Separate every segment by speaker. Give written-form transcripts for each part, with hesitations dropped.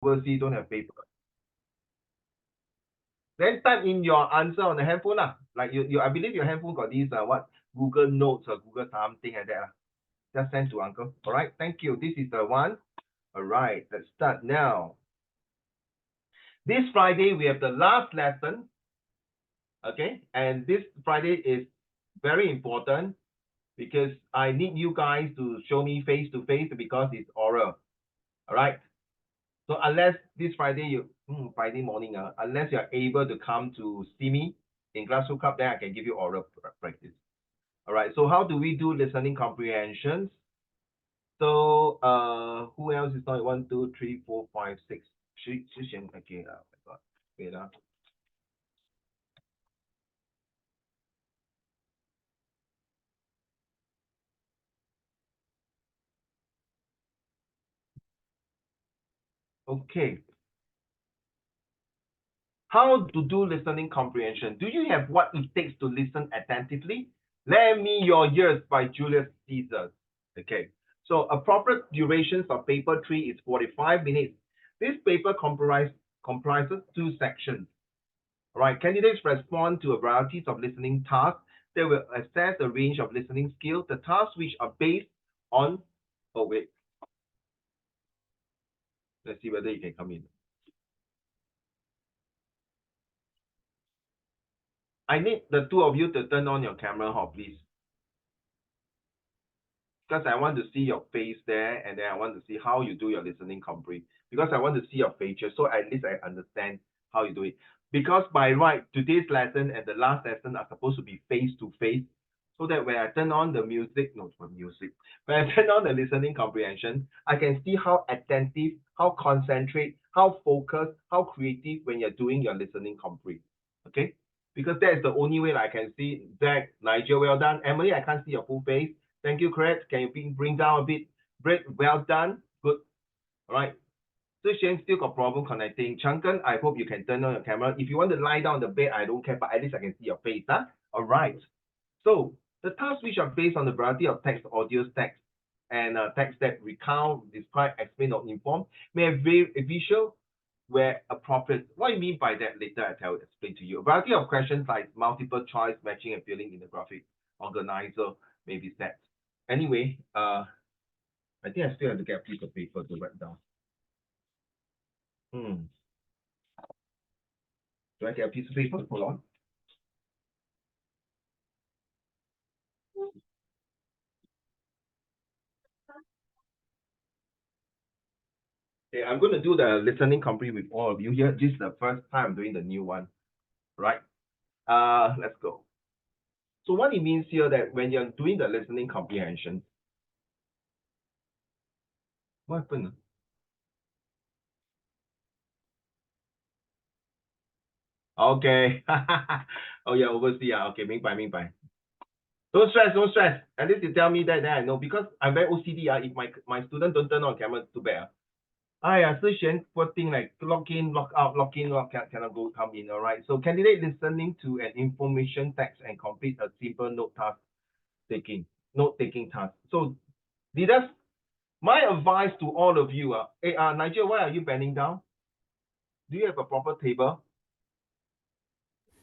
Speaker 1: overseas don't have paper. Then type in your answer on the handphone lah. Like I believe your handphone got these what Google Notes or Google something like that. Just send to uncle. All right, thank you. This is the one. All right, let's start now. This Friday we have the last lesson. Okay, and this Friday is very important because I need you guys to show me face to face because it's oral. All right. So unless this Friday Friday morning, unless you're able to come to see me in Classroom Club, then I can give you oral practice. All right. So how do we do listening comprehensions? So who else is not? 1, 2, 3, 4, 5, 6. Okay. Oh my God. Wait. Okay. How to do listening comprehension? Do you have what it takes to listen attentively? Lend me your ears by Julius Caesar. Okay. So appropriate durations of paper 3 is 45 minutes. This paper comprises 2 sections. All right. Candidates respond to a variety of listening tasks. They will assess a range of listening skills. The tasks which are based on, oh wait. Let's see whether you can come in. I need the 2 of you to turn on your camera, please. Because I want to see your face there, and then I want to see how you do your listening comprehension. Because I want to see your features, so at least I understand how you do it. Because by right, today's lesson and the last lesson are supposed to be face to face, so that when I turn on the music, when I turn on the listening comprehension, I can see how attentive, how concentrate, how focused, how creative when you're doing your listening comprehension. Okay? Because that's the only way I can see. Zach, Nigel, well done. Emily, I can't see your full face. Thank you, Chris. Can you bring down a bit? Great, well done. Good. All right. So Shane still got problem connecting. Chunkan, I hope you can turn on your camera. If you want to lie down on the bed, I don't care, but at least I can see your face. Huh? All right. So the tasks which are based on the variety of text, audio, text, and text that recount, describe, explain, or inform may have a visual where appropriate. What do you mean by that? Later I explain to you. A variety of questions like multiple choice, matching, and filling in the graphic organizer may be set. Anyway, I think I still have to get a piece of paper to write down. Do I get a piece of paper? Hold on. Okay, I'm going to do the listening comprehension with all of you here. This is the first time I'm doing the new one, right? Let's go. So what it means here that when you're doing the listening comprehension, what happened? Okay. Oh yeah, overseas. Okay, 明白. Don't stress. At least you tell me that, then I know, because I'm very OCD. If my student don't turn on camera, it's too bad. Poor thing, like log in, log out, log in, log out, cannot go come in. All right. So candidate listening to an information text and complete a simple note taking task. So my advice to all of you hey, Nigel, why are you bending down? Do you have a proper table?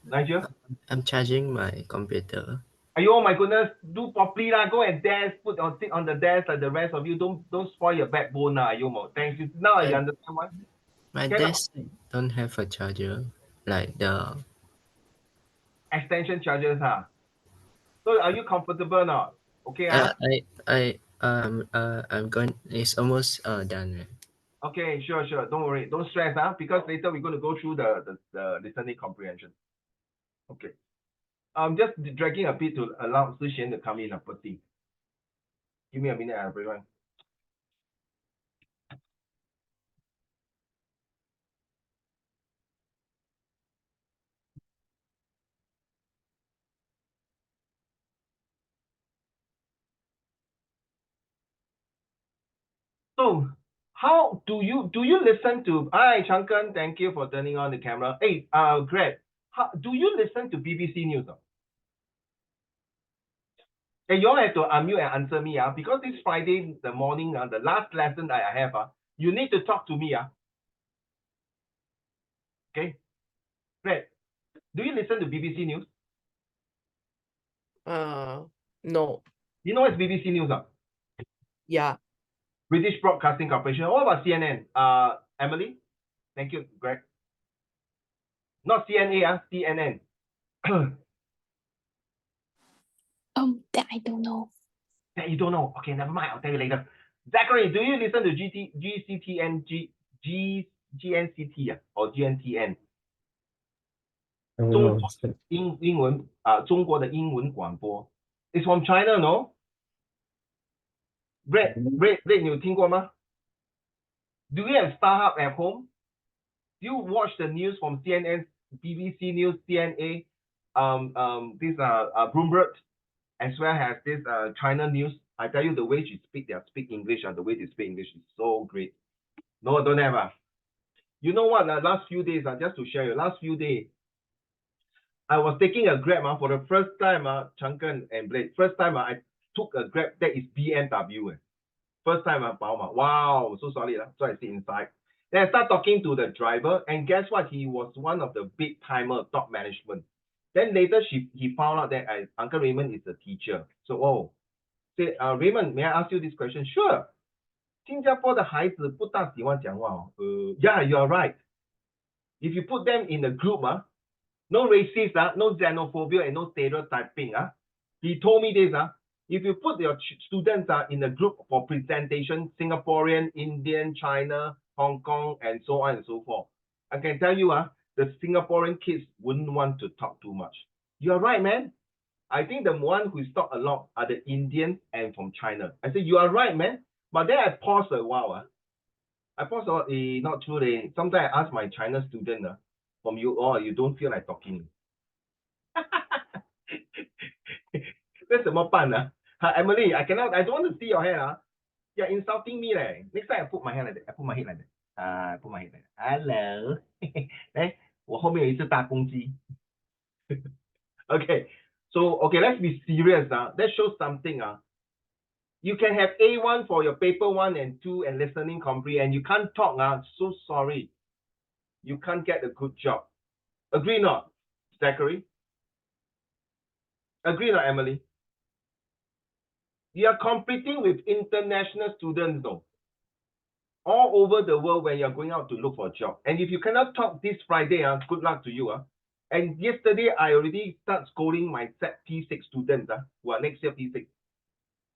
Speaker 1: Nigel?
Speaker 2: I'm charging my computer.
Speaker 1: Oh my goodness, do properly lah. Go and sit on the desk like the rest of you. Don't spoil your backbone lah. Thank you. Now you understand why?
Speaker 2: My desk don't have a charger, like the
Speaker 1: extension chargers, huh? So are you comfortable now? Okay,
Speaker 2: I'm going. It's almost done.
Speaker 1: Okay, sure. Don't worry. Don't stress, because later we're going to go through the listening comprehension. Okay. I'm just dragging a bit to allow Shishan to come in and put in. Give me a minute, everyone. So how do you listen to? Hi, Changkan, thank you for turning on the camera. Hey, Greg, do you listen to BBC News? Hey, you all have to unmute and answer me, because this Friday the morning, the last lesson that I have, you need to talk to me. Okay, great. Do you listen to BBC News?
Speaker 3: No.
Speaker 1: You know what's BBC News?
Speaker 3: Yeah.
Speaker 1: British Broadcasting Corporation. What about CNN? Emily? Thank you, Greg. Not CNA, CNN.
Speaker 4: That I don't know.
Speaker 1: That you don't know. Okay, never mind. I'll tell you later. Zachary, do you listen to GNCT or GNTN? 中国的英文广播 It's from China, no? Red, 你有听过吗? Do you have StarHub at home? Do you watch the news from CNN, BBC News, CNA, this Bloomberg, as well as this China News? I tell you, the way they speak English, and the way they speak English is so great. No, don't have. You know what? Last few days, just to share you, last few days, I was taking a Grab for the first time, Changken and Blake. First time I took a Grab that is BMW. First time, wow, so sorry. So I sit inside. Then I start talking to the driver, and guess what? He was one of the big timer top management. Then later he found out that Uncle Raymond is a teacher. So say Raymond, may I ask you this question? Sure. 新加坡的孩子不大喜欢讲话。Yeah, you are right. If you put them in a group, no racist, no xenophobia, and no stereotyping. He told me this. If you put your students in a group for presentation, Singaporean, Indian, China, Hong Kong, and so on and so forth, I can tell you, the Singaporean kids wouldn't want to talk too much. You are right, man. I think the one who talk a lot are the Indians and from China. I said, you are right, man. But then I paused a while. I paused a while, not true. Sometimes I ask my China student, from you, you don't feel like talking. 这怎么办呢? Emily, I don't want to see your hair. You're insulting me. Next time I put my hair like that. I put my head like that. I put my head like that. Hello. 我后面有一只大公鸡. Okay, so let's be serious. That shows something. You can have A1 for your paper 1 and 2 and listening comprehension, and you can't talk. So sorry. You can't get a good job. Agree not, Zachary? Agree not, Emily? You are competing with international students, though, all over the world when you're going out to look for a job. And if you cannot talk this Friday, good luck to you. And yesterday, I already start scolding my set P6 students who are next year P6.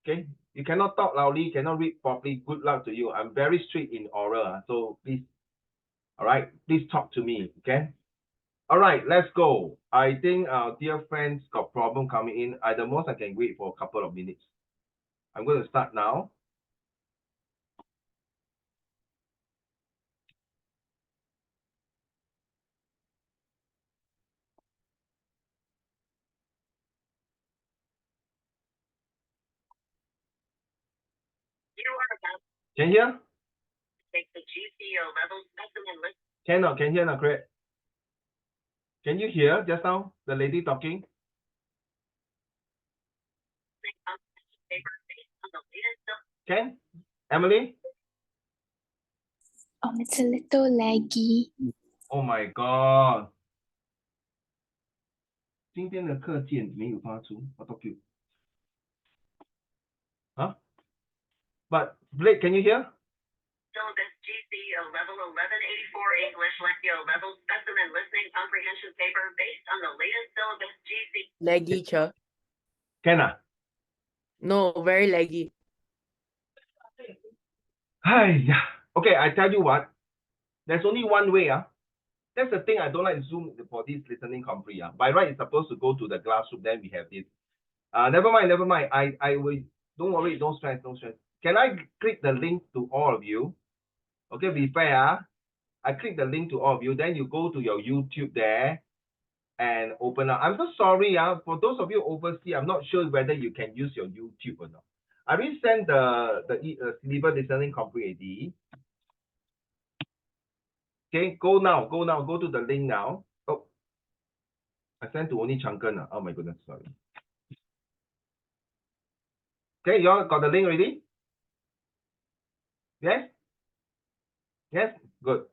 Speaker 1: Okay? You cannot talk loudly, cannot read properly. Good luck to you. I'm very strict in oral, so please, all right, please talk to me, okay? All right, let's go. I think our dear friends got problem coming in. At the most, I can wait for a couple of minutes. I'm going to start now. Can you hear?
Speaker 5: Take the GCE level specimen list.
Speaker 1: Can hear now, correct? Can you hear just now the lady talking? Can? Emily?
Speaker 4: It's a little laggy.
Speaker 1: Oh my god. 今天的课件没有发出 auto cue. Huh? But Blake, can you hear?
Speaker 5: Syllabus GCE level 1184 English Lectio level specimen listening comprehension paper based on the latest syllabus GCE.
Speaker 3: Laggy, cha.
Speaker 1: Can
Speaker 3: No, very laggy.
Speaker 1: Hi. Okay, I tell you what. There's only one way. That's the thing I don't like Zoom for this listening comprehension. By right, it's supposed to go to the classroom. Then we have this. Never mind. I will. Don't worry. Don't stress. Can I click the link to all of you? Okay, be fair. I click the link to all of you. Then you go to your YouTube there and open up. I'm so sorry. For those of you overseas, I'm not sure whether you can use your YouTube or not. I will send the syllabus listening comprehension. Okay, go now. Go to the link now. Oh, I sent to only Changken. Oh my goodness, sorry. Okay, you all got the link ready? Yes? Yes? Good.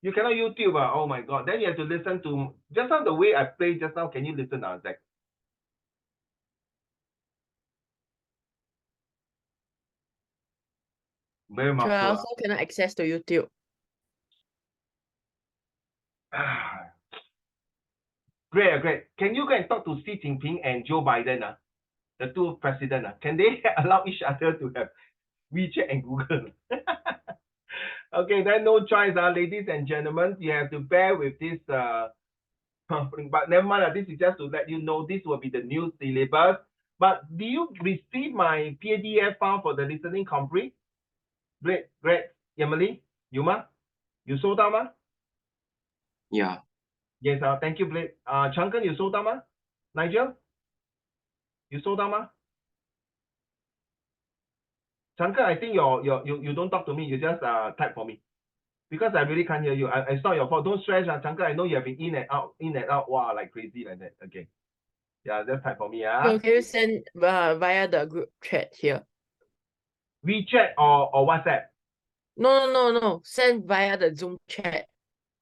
Speaker 1: You cannot YouTube. Oh my God. Then you have to listen to just now the way I played just now. Can you listen, Zach? Very
Speaker 3: Sure, I
Speaker 1: muffled.
Speaker 3: also cannot access to YouTube.
Speaker 1: Great, great. Can you go and talk to Xi Jinping and Joe Biden, the two presidents? Can they allow each other to have WeChat and Google? Okay, then no choice, ladies and gentlemen. You have to bear with this. But never mind. This is just to let you know this will be the new syllabus. But do you receive my PDF file for the listening comprehend? Great, great. Emily, Yuma, you sold out, ma?
Speaker 2: Yeah.
Speaker 1: Yes, thank you, Blake. Chunken, you sold out, ma? Nigel, you sold out, ma? Chunken, I think you don't talk to me. You just type for me because I really can't hear you. It's not your fault. Don't stress, Chunken. I know you have been in and out. Wow, like crazy like that. Okay. Yeah, just type for me.
Speaker 3: So can you send via the group chat here?
Speaker 1: WeChat or WhatsApp?
Speaker 3: No. Send via the Zoom chat.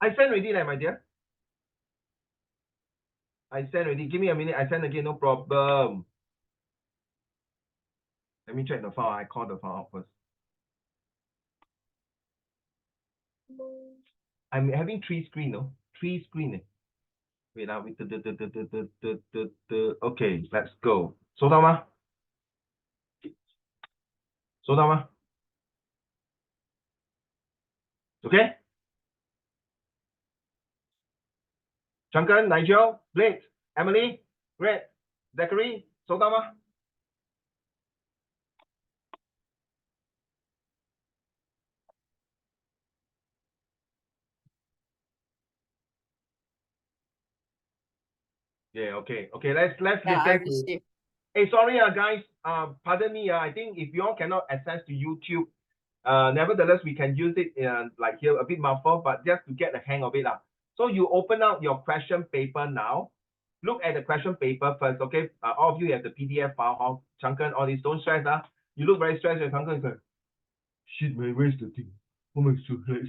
Speaker 1: I sent already, like, my dear. I sent already. Give me a minute. I send again. No problem. Let me check the file. I call the file out first. I'm having three screen, no? Three screen. Wait, okay, let's go. 收到吗？收到吗？ Okay. Duncan, Nigel, Blake, Emily, Greg, Zachary, 收到吗？ Yeah, okay. Let's
Speaker 3: Yeah, I
Speaker 1: listen to.
Speaker 3: received.
Speaker 1: Hey, sorry, guys. Pardon me. I think if you all cannot access to YouTube, nevertheless we can use it like here a bit muffled, but just to get the hang of it. So you open out your question paper now. Look at the question paper first, okay? All of you have the PDF file, Chunken, all these. Don't stress, You look very stressed, Chunken. Like, shit, man, where's the thing? Oh my God,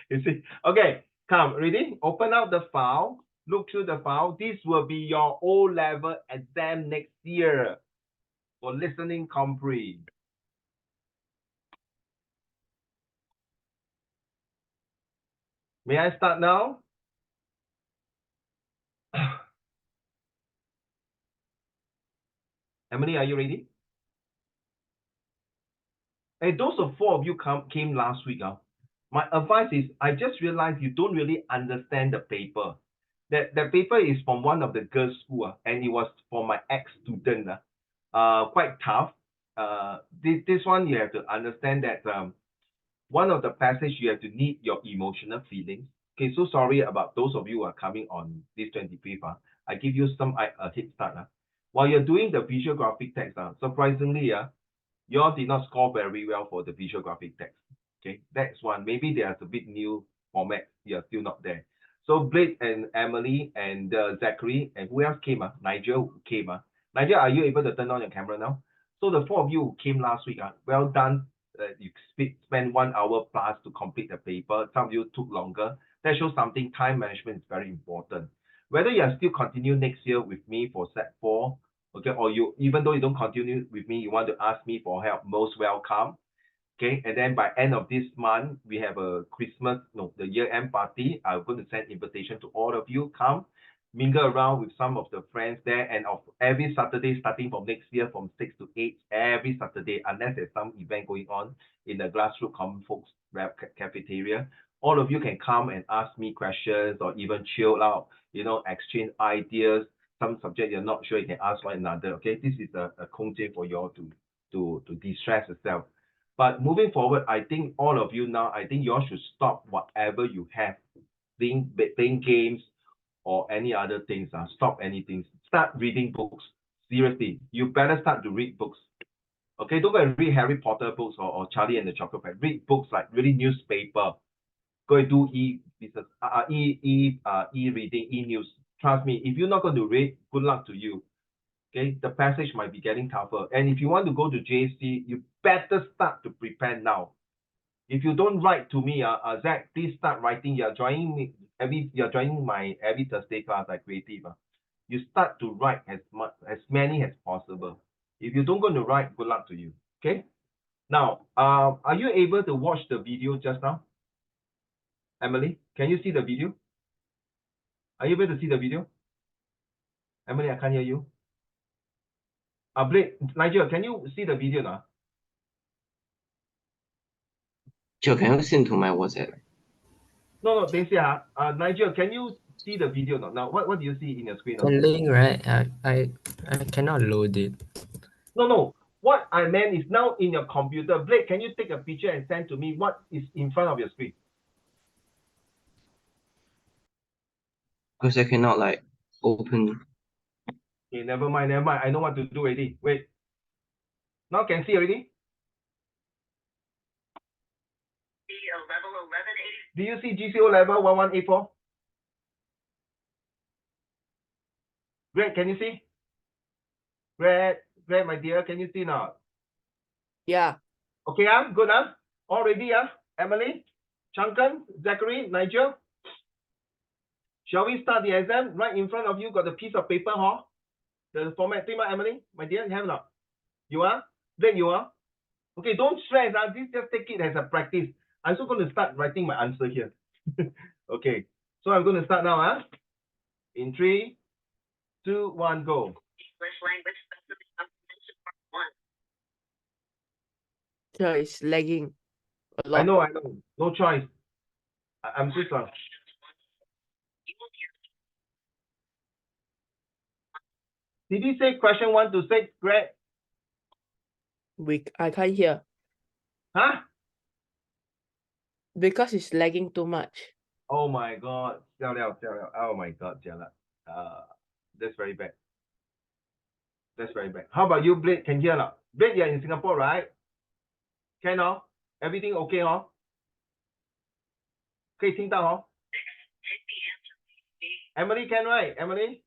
Speaker 1: you see? Okay, come, ready? Open out the file. Look through the file. This will be your O-level exam next year for listening comprehend. May I start now? Emily, are you ready? Hey, those of four of you came last week. My advice is, I just realized you don't really understand the paper. That paper is from one of the girls' school, and it was for my ex-student. Quite tough. This one you have to understand that one of the passage you have to need your emotional feelings. Okay, so sorry about those of you who are coming on this 25th. I give you some a head start. While you're doing the visual graphic text, surprisingly, you all did not score very well for the visual graphic text. Okay, that's one. Maybe there's a bit new format. You're still not there. So Blake and Emily and Zachary and who else came? Nigel came. Nigel, are you able to turn on your camera now? So the four of you who came last week, well done. You spent 1 hour plus to complete the paper. Some of you took longer. That shows something. Time management is very important. Whether you are still continue next year with me for set 4, okay, or you, even though you don't continue with me, you want to ask me for help, most welcome. Okay, and then by end of this month, we have a the year-end party. I'm going to send invitation to all of you. Come, mingle around with some of the friends there, and of every Saturday starting from next year from 6 to 8, every Saturday, unless there's some event going on in the Grassroots Common Folks cafeteria, all of you can come and ask me questions or even chill out, exchange ideas. Some subject you're not sure, you can ask one another. Okay, this is a content for you all to de-stress yourself. But moving forward, I think all of you now, I think you all should stop whatever you have, playing games or any other things. Stop anything. Start reading books. Seriously, you better start to read books. Okay, don't go and read Harry Potter books or Charlie and the Chocolate Factory. Read books like really newspaper. Go and do e-business, e-reading, e-news. Trust me, if you're not going to read, good luck to you. Okay, the passage might be getting tougher. And if you want to go to JC, you better start to prepare now. If you don't write to me, Zach, please start writing. You're joining me you're joining my every Thursday class at Creative. You start to write as many as possible. If you don't going to write, good luck to you. Okay. Now, are you able to watch the video just now? Emily, can you see the video? Are you able to see the video? Emily, I can't hear you. Blake, Nigel, can you see the video now?
Speaker 2: Joe, can you listen to my WhatsApp?
Speaker 1: No, Nigel, can you see the video now? Now, what do you see in your screen?
Speaker 2: The link, right? I cannot load it.
Speaker 1: No. What I meant is now in your computer. Blake, can you take a picture and send to me what is in front of your screen?
Speaker 2: Because I cannot like open.
Speaker 1: Okay, never mind. I know what to do already. Wait. Now can see already?
Speaker 5: GCE level 1180.
Speaker 1: Do you see GCO level 1184? Greg, can you see? Greg, my dear, can you see now?
Speaker 3: Yeah.
Speaker 1: Okay, good, all ready, Emily, Chunkan, Zachary, Nigel. Shall we start the exam? Right in front of you, got the piece of paper, huh? The format, Emily, my dear, you have not? You are? Then you are? Okay, don't stress, just take it as a practice. I'm also going to start writing my answer here. Okay, so I'm going to start now, In 3, 2, 1, go.
Speaker 5: English language specific comprehension part 1.
Speaker 3: Sure, it's lagging a lot.
Speaker 1: I know. No choice. I'm so sorry.
Speaker 5: You will hear
Speaker 1: Did he say question 1 to 6, Greg?
Speaker 3: I can't hear
Speaker 1: Huh?
Speaker 3: because it's lagging too much.
Speaker 1: Oh my God. Oh my God, Jialat. That's very bad. That's very bad. How about you, Blake? Can hear now? Blake, you're in Singapore, right? Can now? Everything okay, huh? 可以听到, huh?
Speaker 5: Take the answer.
Speaker 1: Emily can, right? Emily?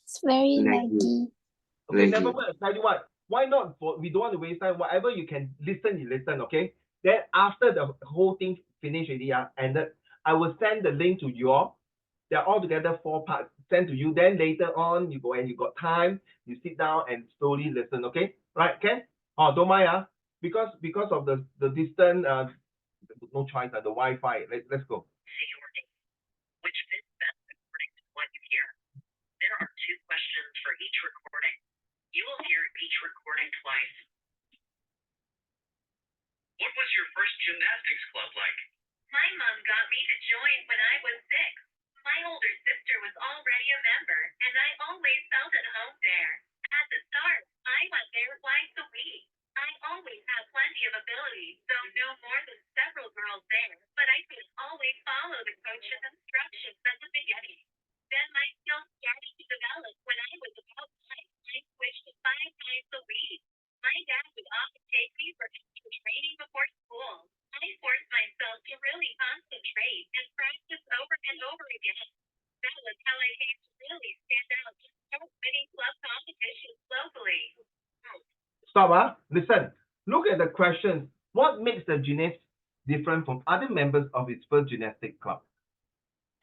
Speaker 4: It's very
Speaker 2: Laggy.
Speaker 4: laggy.
Speaker 1: Okay,
Speaker 2: Laggy.
Speaker 1: never mind. I'll tell you what. Why not? We don't want to waste time. Whatever you can listen, you listen, okay? Then after the whole thing finished already, ended, I will send the link to you all. They're all together 4 parts. Send to you. Then later on, you go and you got time, you sit down and slowly listen, okay? Right, Ken? Oh, don't mind, because of the distance, no choice, the Wi-Fi. Let's go.
Speaker 5: Say your name, which fits best according to what you hear. There are 2 questions for each recording. You will hear each recording twice.
Speaker 6: What was your first gymnastics club like?
Speaker 5: My mom got me to join when I was 6. My older sister was already a member, and I always felt at home there. At the start, I went there twice a week. I always had plenty of ability, though no more than several girls there, but I couldn't always follow the coach's instructions at the beginning. Then my skills started to develop when I was about 9. I switched to 5 times a week. My dad would often take me for extra training before school. I forced myself to really concentrate and practice over and over again. That was how I came to really stand out and start winning club competitions locally.
Speaker 1: Stop, listen. Look at the questions. What makes the gymnast different from other members of its first gymnastic club?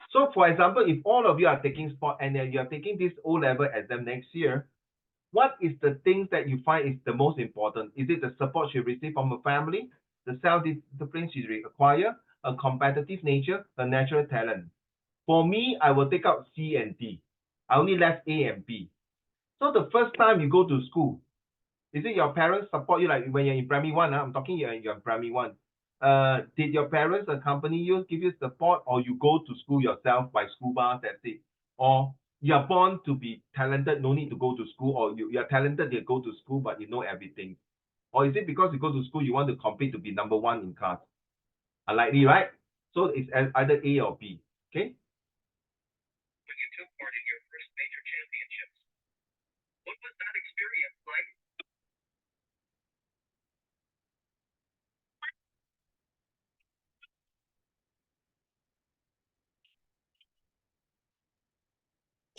Speaker 1: So, for example, if all of you are taking sport and then you are taking this O-level exam next year, what is the things that you find is the most important? Is it the support she received from her family, the self-discipline she acquire, a competitive nature, a natural talent? For me, I will take out C and D. I only left A and B. So the first time you go to school, is it your parents support you like when you're in primary 1? I'm talking you're in primary 1. Did your parents accompany you, give you support, or you go to school yourself by school bus, that's it? Or you're born to be talented, no need to go to school, or you're talented, you go to school, but you know everything? Or is it because you go to school, you want to compete to be number 1 in class? Unlikely, right? So it's either A or B, okay?
Speaker 6: When you took part in your first major championships, what was that experience like?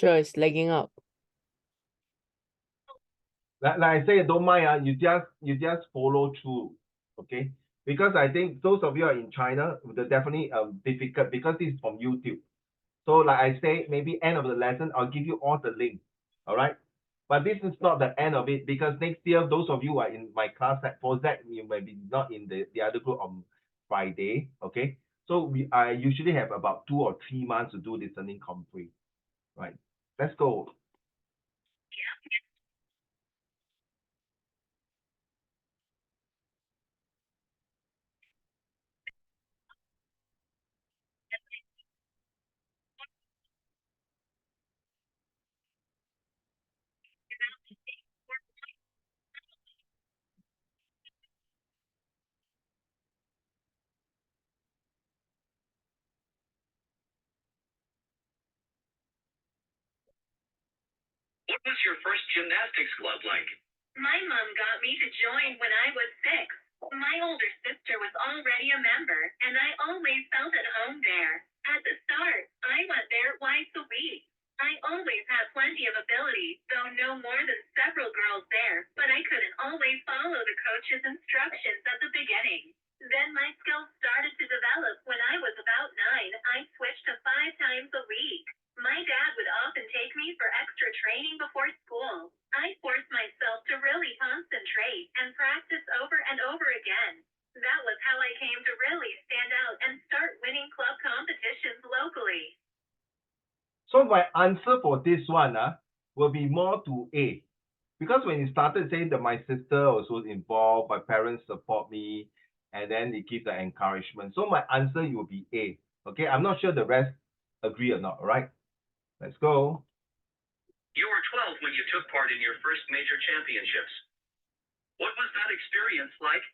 Speaker 3: Sure, it's lagging out.
Speaker 1: Like I say, don't mind, you just follow through, okay? because I think those of you are in China, they're definitely difficult because this is from YouTube. So like I say, maybe end of the lesson, I'll give you all the links. All right. But this is not the end of it because next year, those of you who are in my class for that, you may be not in the other group on Friday. Okay. So I usually have about 2 or 3 months to do listening complete. Right. Let's go.
Speaker 6: What was your first gymnastics club like?
Speaker 5: My mom got me to join when I was 6. My older sister was already a member, and I always felt at home there. At the start, I went there twice a week. I always had plenty of ability, though no more than several girls there, but I couldn't always follow the coach's instructions at the beginning. Then my skills started to develop when I was about 9. I switched to 5 times a week. My dad would often take me for extra training before school. I forced myself to really concentrate and practice over and over again. That was how I came to really stand out and start winning club competitions locally.
Speaker 1: So my answer for this one will be more to A. Because when you started saying that my sister was involved, my parents support me, and then they give the encouragement. So my answer will be A. Okay, I'm not sure the rest agree or not, all right? Let's go.
Speaker 6: You were 12 when you took part in your first major championships. What was that experience like?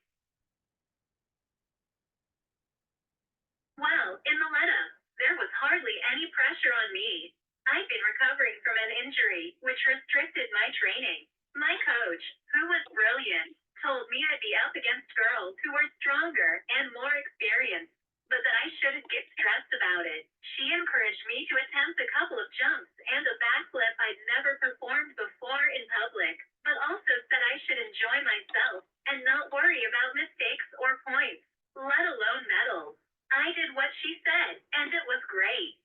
Speaker 5: Well, in the lead-up, there was hardly any pressure on me. I'd been recovering from an injury, which restricted my training. My coach, who was brilliant, told me I'd be up against girls who were stronger and more experienced, but that I shouldn't get stressed about it. She encouraged me to attempt a couple of jumps and a backflip I'd never performed before in public, but also said I should enjoy myself and not worry about mistakes or points, let alone medals. I did what she said, and it was great.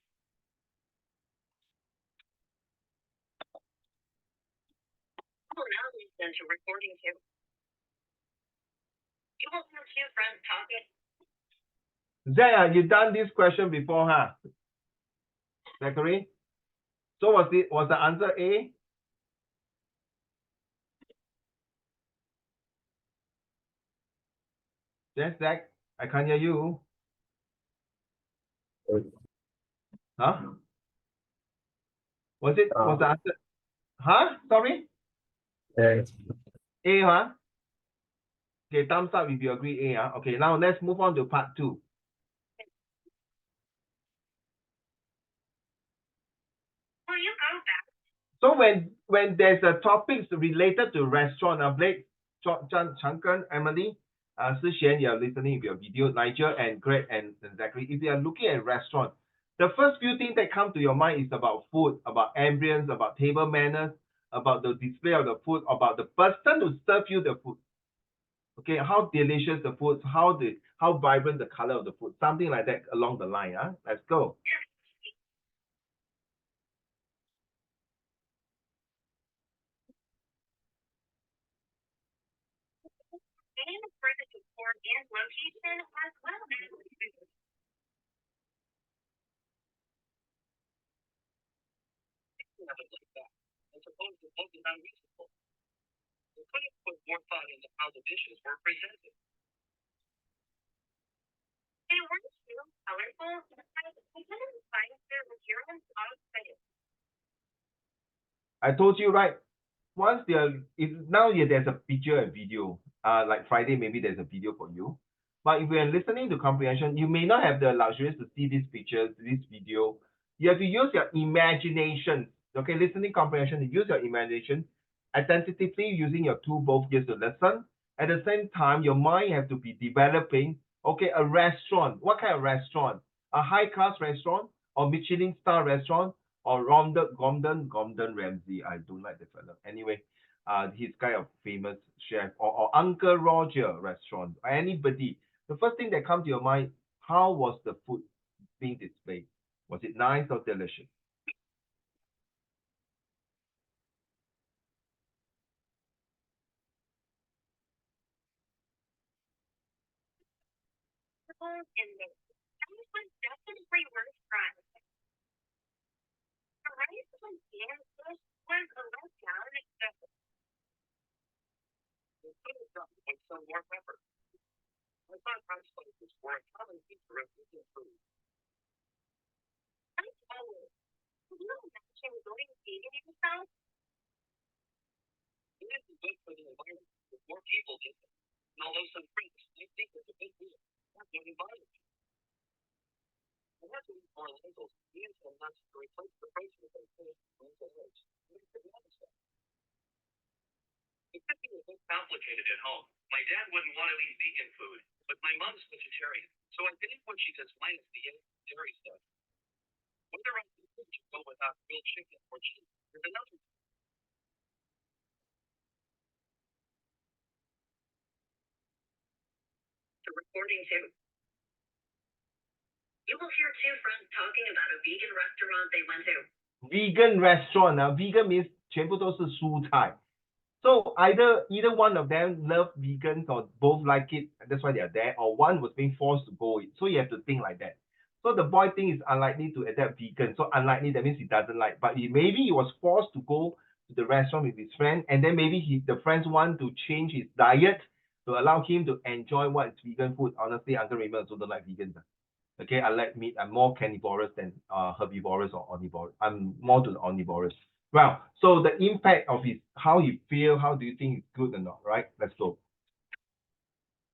Speaker 5: Oh, now we've been to recording too. You won't have two friends talking.
Speaker 1: Zaya, you done this question before, huh? Zachary? So was the answer A? Yes, Zach, I can't hear you. Huh? Was the answer? Huh? Sorry?
Speaker 2: Yes.
Speaker 1: A, huh? Okay, thumbs up if you agree A, huh? Okay, now let's move on to part 2.
Speaker 5: Will you go back?
Speaker 1: So when there's a topics related to restaurant, Blake, Changken, Emily, Sishan, you're listening to your video, Nigel and Greg and Zachary, if you are looking at restaurant, the first few things that come to your mind is about food, about ambience, about table manners, about the display of the food, about the person who serve you the food. Okay, how delicious the food, how vibrant the color of the food, something like that along the line. Let's go.
Speaker 5: And for the support and location as well as
Speaker 6: Like that. I suppose it wasn't unreasonable. You could have put more thought into how the dishes were presented.
Speaker 5: they weren't too colorful because I couldn't find their appearance on site.
Speaker 1: I told you, right? Once there's a picture and video, like Friday, maybe there's a video for you. But if we are listening to comprehension, you may not have the luxury to see these pictures, this video. You have to use your imagination. Okay, listening comprehension, use your imagination, attentively using your tool both ears to listen. At the same time, your mind have to be developing. Okay, a restaurant. What kind of restaurant? A high-class restaurant or Michelin star restaurant? Or Gordon Ramsay. I don't like the fellow. Anyway, he's kind of famous chef. Or Uncle Roger restaurant. Anybody. the first thing that comes to your mind, how was the food being displayed? Was it nice or delicious?
Speaker 5: And the rice was definitely worth trying. The rice was and fish was a letdown, except
Speaker 6: The food is done with some more pepper. I thought rice spices were a common feature of vegan food.
Speaker 5: I always. Can you imagine going vegan yourself?
Speaker 6: It isn't good for the environment if more people did it. And although some friends might think it's a big deal, that's not environment. I have to eat more lentils, beans, and nuts to replace the protein from fish, beans, and eggs. It could be a bit complicated at home. My dad wouldn't want to eat vegan food, but my mom's vegetarian, so I did what she does minus the egg and dairy stuff. Whether I think to go without grilled chicken or cheese is another.
Speaker 5: The recording too. You will hear two friends talking about a vegan restaurant they went to.
Speaker 1: Vegan restaurant. Now, vegan means 全部都是蔬菜. So either one of them love vegans or both like it, that's why they are there, or one was being forced to go it. So you have to think like that. So the boy thing is unlikely to adapt vegan. So unlikely, that means he doesn't like. But maybe he was forced to go to the restaurant with his friend, and then maybe the friends want to change his diet to allow him to enjoy what is vegan food. Honestly, Uncle Raymond also don't like vegans. Okay, I like meat. I'm more carnivorous than herbivorous or omnivorous. I'm more to the omnivorous. Well, so the impact of his, how he feel, how do you think it's good or not, right? Let's go.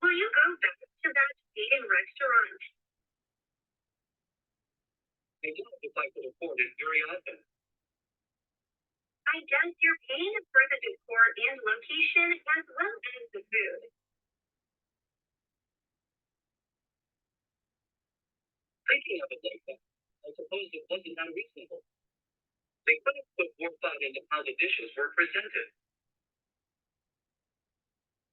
Speaker 5: Will you go back to that vegan restaurant?
Speaker 6: I don't if I could afford it very often.
Speaker 5: I guess you're paying for the decor and location as well as the food.
Speaker 6: Thinking of it like that, I suppose it wasn't unreasonable. They could have put more thought into how the dishes were presented.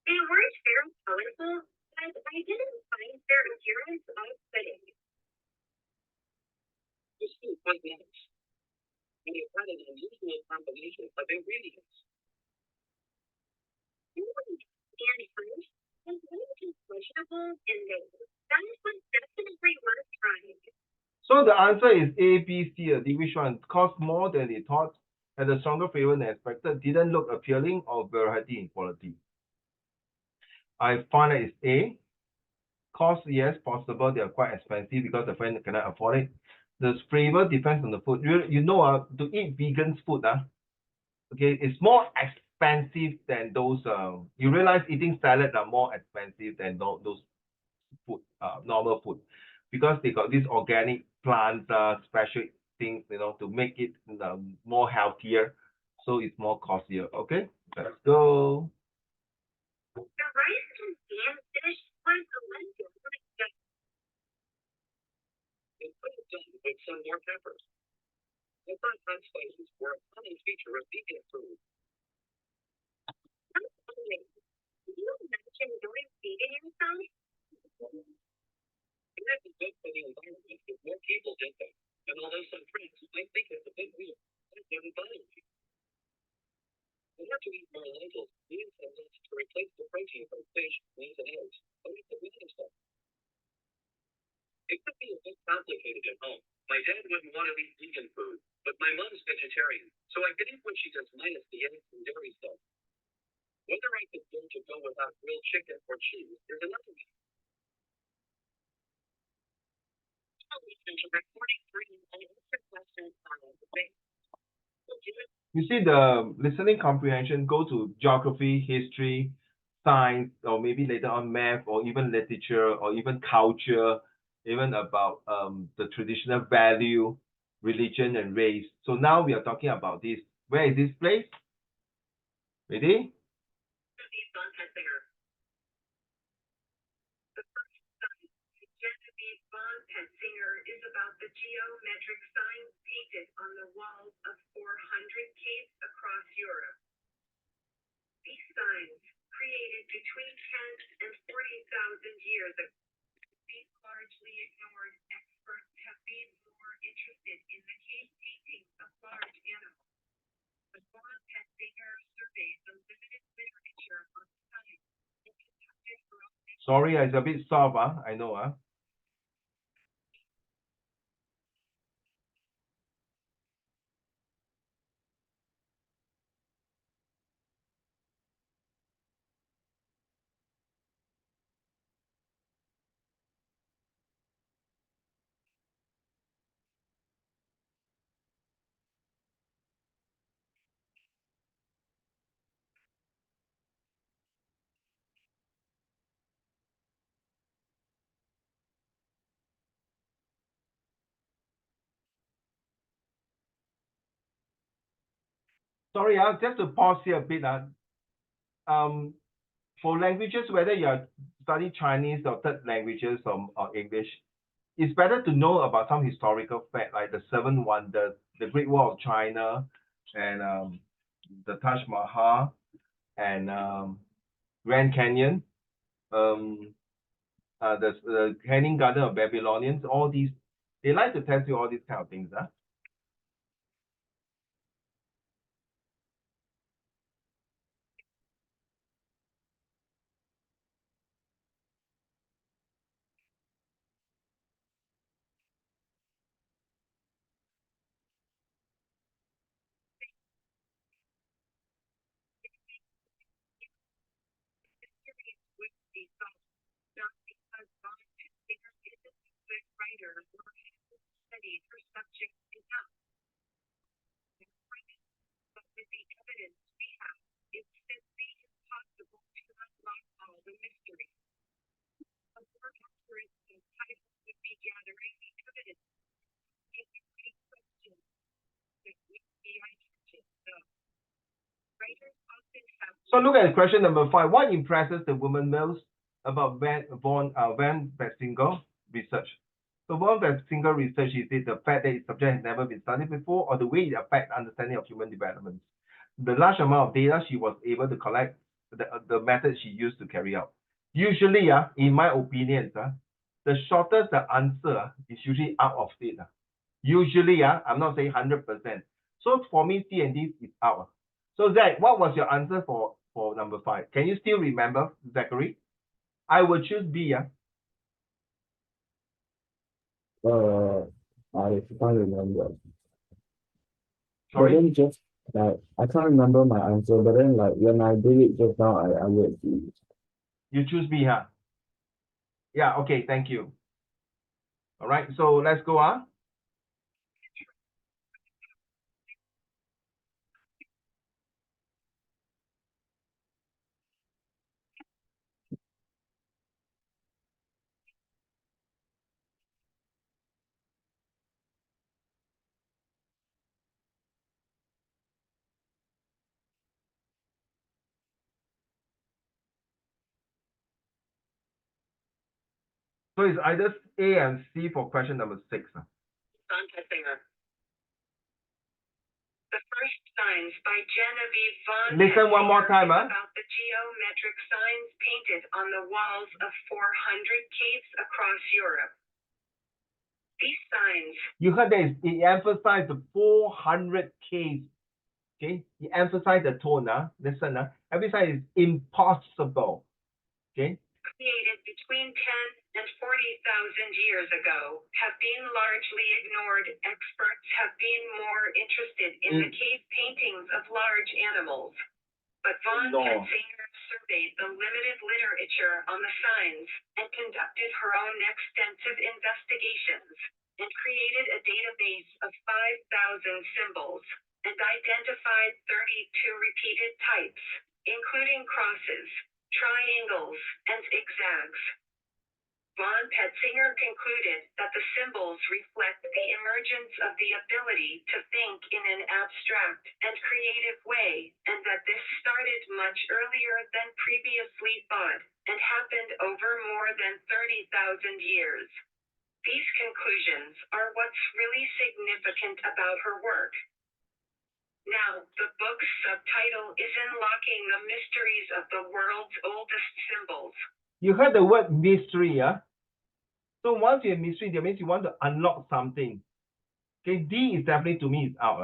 Speaker 5: They weren't very colorful, but I didn't find their appearance off-putting.
Speaker 6: The soup was nice, and it had an unusual combination of ingredients.
Speaker 5: And fruit, as well as vegetables and meat. That was definitely worth trying.
Speaker 1: So the answer is A, B, C, or D. Which one? Cost more than they thought, had a stronger flavor than expected, didn't look appealing, or variety in quality. I find that it's A. Cost, yes, possible. They are quite expensive because the friend cannot afford it. The flavor depends on the food. You know, to eat vegan food, okay, it's more expensive than those. You realize eating salad are more expensive than those food, normal food, because they got these organic plants, special things, to make it more healthier. So it's more costlier. Okay, let's go.
Speaker 5: The rice and ham dish was a letdown.
Speaker 6: They could have done with some more peppers. I thought hot spices were a common feature of vegan food.
Speaker 5: Can you imagine going vegan yourself?
Speaker 6: It isn't good for the environment if more people did that. And although some friends might think it's a big deal, that didn't bother me. I have to eat more lentils, beans, and nuts to replace the protein from fish, beans, and eggs. But it's a vegan stuff. It could be a bit complicated at home. My dad wouldn't want to eat vegan food, but my mom's vegetarian, so I did what she does minus the eggs and dairy stuff. Whether I could go without grilled chicken or cheese is another matter.
Speaker 1: You see the listening comprehension go to geography, history, science, or maybe later on math, or even literature, or even culture, even about the traditional value, religion, and race. So now we are talking about this. Where is this place? Ready?
Speaker 5: Is about the geometric signs painted on the walls of 400 caves across Europe. These signs, created between 10 and 40,000 years ago,
Speaker 1: Sorry, it's a bit soft, I know. Sorry, just to pause here a bit. For languages, whether you are studying Chinese or third languages or English, it's better to know about some historical fact, like the Seven Wonders, the Great Wall of China, and the Taj Mahal, and Grand Canyon, the Hanging Garden of Babylonians. All these, they like to tell you all these kind of things.
Speaker 5: Would be solved, not because Bonhoeffer is a good writer or has studied her subject enough. But with the evidence we have, it's simply impossible to unlock all the mysteries. A more accurate title would be gathering the evidence. It's a great question. It would be interesting, though. Writers often have.
Speaker 1: So look at question number 5. What impresses the woman most about Van Bessinger research? So Van Bessinger research is it the fact that its subject has never been studied before, or the way it affects understanding of human development? The large amount of data she was able to collect, the method she used to carry out. Usually, in my opinion, the shortest the answer is usually out of state. Usually, I'm not saying 100%. So for me, C and D is out. So Zach, what was your answer for number 5? Can you still remember, Zachary? I would choose B.
Speaker 7: I can't remember. But
Speaker 1: Sorry?
Speaker 7: then just like I can't remember my answer, but then like when I did it just now, I would be.
Speaker 1: You choose B, huh? Yeah, okay, thank you. All right, so let's go on. So it's either A and C for question number 6.
Speaker 5: Bonhoeffer. The first signs by Genevieve von
Speaker 1: Listen one more time,
Speaker 5: about the geometric signs painted on the walls of 400 caves across Europe. These signs.
Speaker 1: You heard that it emphasized the 400 caves. Okay, it emphasized the tone. Listen, emphasize is impossible. Okay.
Speaker 5: Created between 10 and 40,000 years ago, have been largely ignored. Experts have been more interested in the cave paintings of large animals. But von Petzinger surveyed the limited literature on the signs and conducted her own extensive investigations and created a database of 5,000 symbols and identified 32 repeated types, including crosses, triangles, and zigzags. Von Petzinger concluded that the symbols reflect the emergence of the ability to think in an abstract and creative way, and that this started much earlier than previously thought, and happened over more than 30,000 years. These conclusions are what's really significant about her work. Now, the book's subtitle is Unlocking the Mysteries of the World's Oldest Symbols.
Speaker 1: You heard the word mystery, So once you have mystery, that means you want to unlock something. Okay, D is definitely to me is out.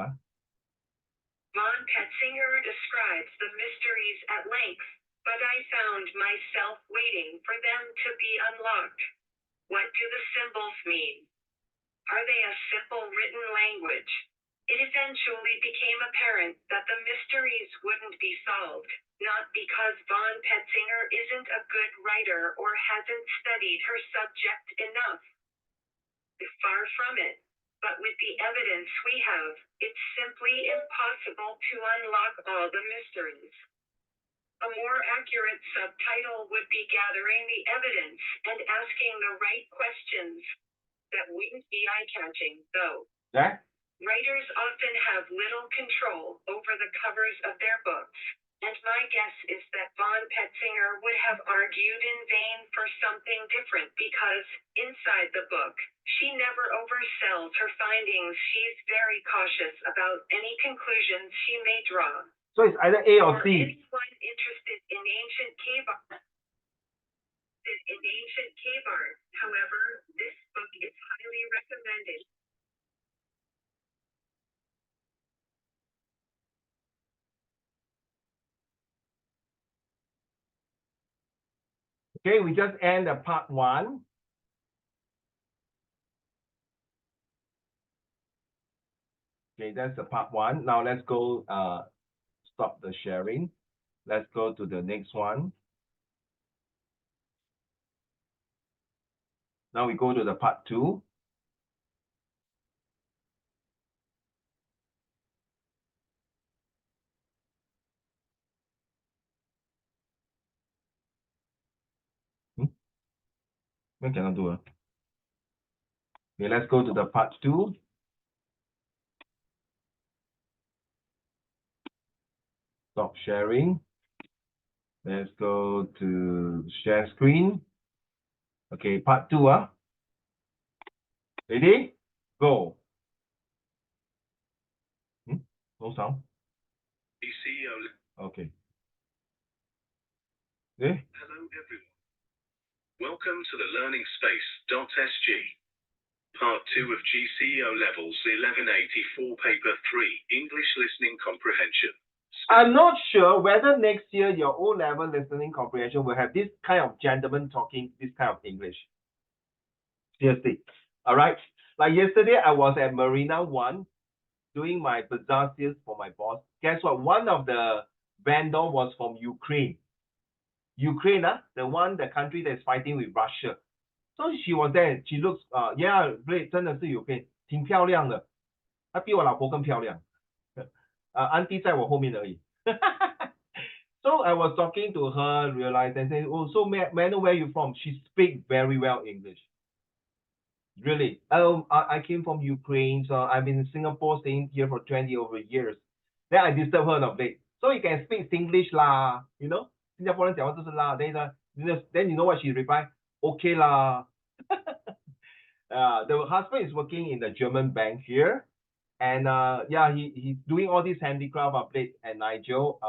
Speaker 5: Von Petzinger describes the mysteries at length but I found myself waiting for them to be unlocked. What do the symbols mean? Are they a simple written language? It eventually became apparent that the mysteries wouldn't be solved, not because Von Petzinger isn't a good writer or hasn't studied her subject enough. Far from it. But with the evidence we have, it's simply impossible to unlock all the mysteries. A more accurate subtitle would be gathering the evidence and asking the right questions. That wouldn't be eye-catching, though.
Speaker 1: Yeah?
Speaker 5: Writers often have little control over the covers of their books, and my guess is that Von Petzinger would have argued in vain for something different because, inside the book, she never oversells her findings. She's very cautious about any conclusions she may draw.
Speaker 1: So it's either A or
Speaker 5: For
Speaker 1: C.
Speaker 5: anyone interested in ancient cave art, however, this book is highly recommended.
Speaker 1: Okay, we just end the part 1. Okay, that's the part 1. Now let's go stop the sharing. Let's go to the next one. Now we go to the part 2. I cannot do it. Okay, let's go to the part 2. Stop sharing. Let's go to share screen. Okay, part 2. Ready? Go. No sound.
Speaker 6: GCE.
Speaker 1: Okay. Okay.
Speaker 6: Hello everyone. Welcome to the Learning Space.sg. Part 2 of GCE Levels 1184 Paper 3 English Listening Comprehension.
Speaker 1: I'm not sure whether next year your O-level listening comprehension will have this kind of gentleman talking this kind of English. Seriously. All right. Like yesterday, I was at Marina 1 doing my bazaar sales for my boss. Guess what? One of the vendor was from Ukraine. Ukraine, the country that's fighting with Russia. So she was there. She looks, yeah, 真的是 Ukraine， 挺漂亮的。她比我老婆更漂亮。安迪在我后面而已。So I was talking to her, realized and saying, oh, so may I know where you're from? She speaks very well English. Really. I came from Ukraine, so I've been in Singapore, staying here for 20 over years. Then I disturb her a bit. So you can speak English lah, you know? 新加坡人讲话就是啦。Then you know what she replied? Okay lah. The husband is working in the German bank here. And yeah, he's doing all this handicraft update at Nigel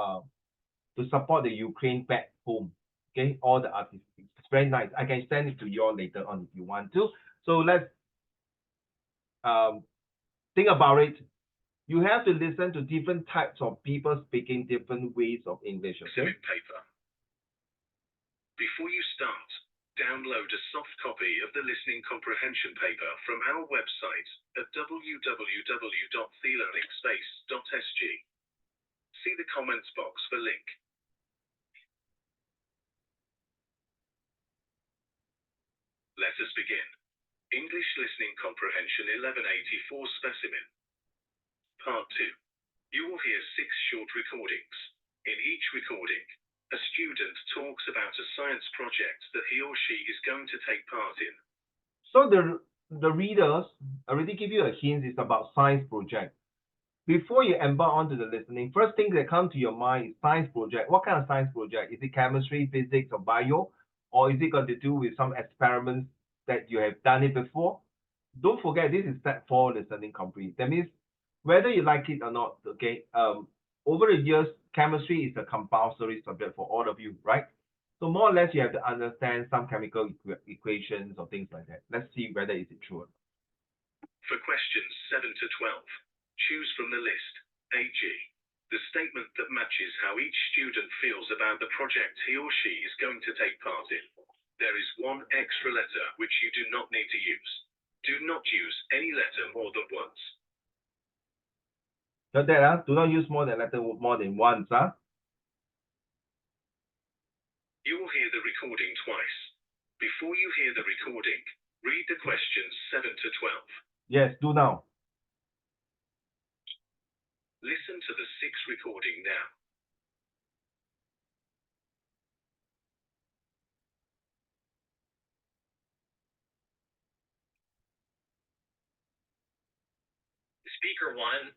Speaker 1: to support the Ukraine back home. Okay, all the artists. It's very nice. I can send it to you all later on if you want to. So let's think about it. You have to listen to different types of people speaking different ways of English. Okay.
Speaker 6: Paper. Before you start, download a soft copy of the listening comprehension paper from our website at www.thelearningspace.sg. See the comments box for link. Let us begin. English Listening Comprehension 1184 Specimen. Part 2. You will hear 6 short recordings. In each recording, a student talks about a science project that he or she is going to take part in.
Speaker 1: So the readers already give you a hint. It's about science project. Before you embark onto the listening, first thing that comes to your mind is science project. What kind of science project? Is it chemistry, physics, or bio? Or is it got to do with some experiments that you have done it before? Don't forget, this is step 4 listening comprehension. That means whether you like it or not, okay, over the years, chemistry is a compulsory subject for all of you, right? So more or less, you have to understand some chemical equations or things like that. Let's see whether is it true or not.
Speaker 6: For questions 7 to 12, choose from the list, A, G.
Speaker 8: The statement that matches how each student feels about the project he or she is going to take part in. There is one extra letter which you do not need to use. Do not use any letter more than once.
Speaker 1: Got that, huh? Do not use more than once, huh?
Speaker 8: You will hear the recording twice. Before you hear the recording, read the questions 7 to 12.
Speaker 1: Yes, do now.
Speaker 8: Listen to the 6th recording now.
Speaker 6: Speaker 1.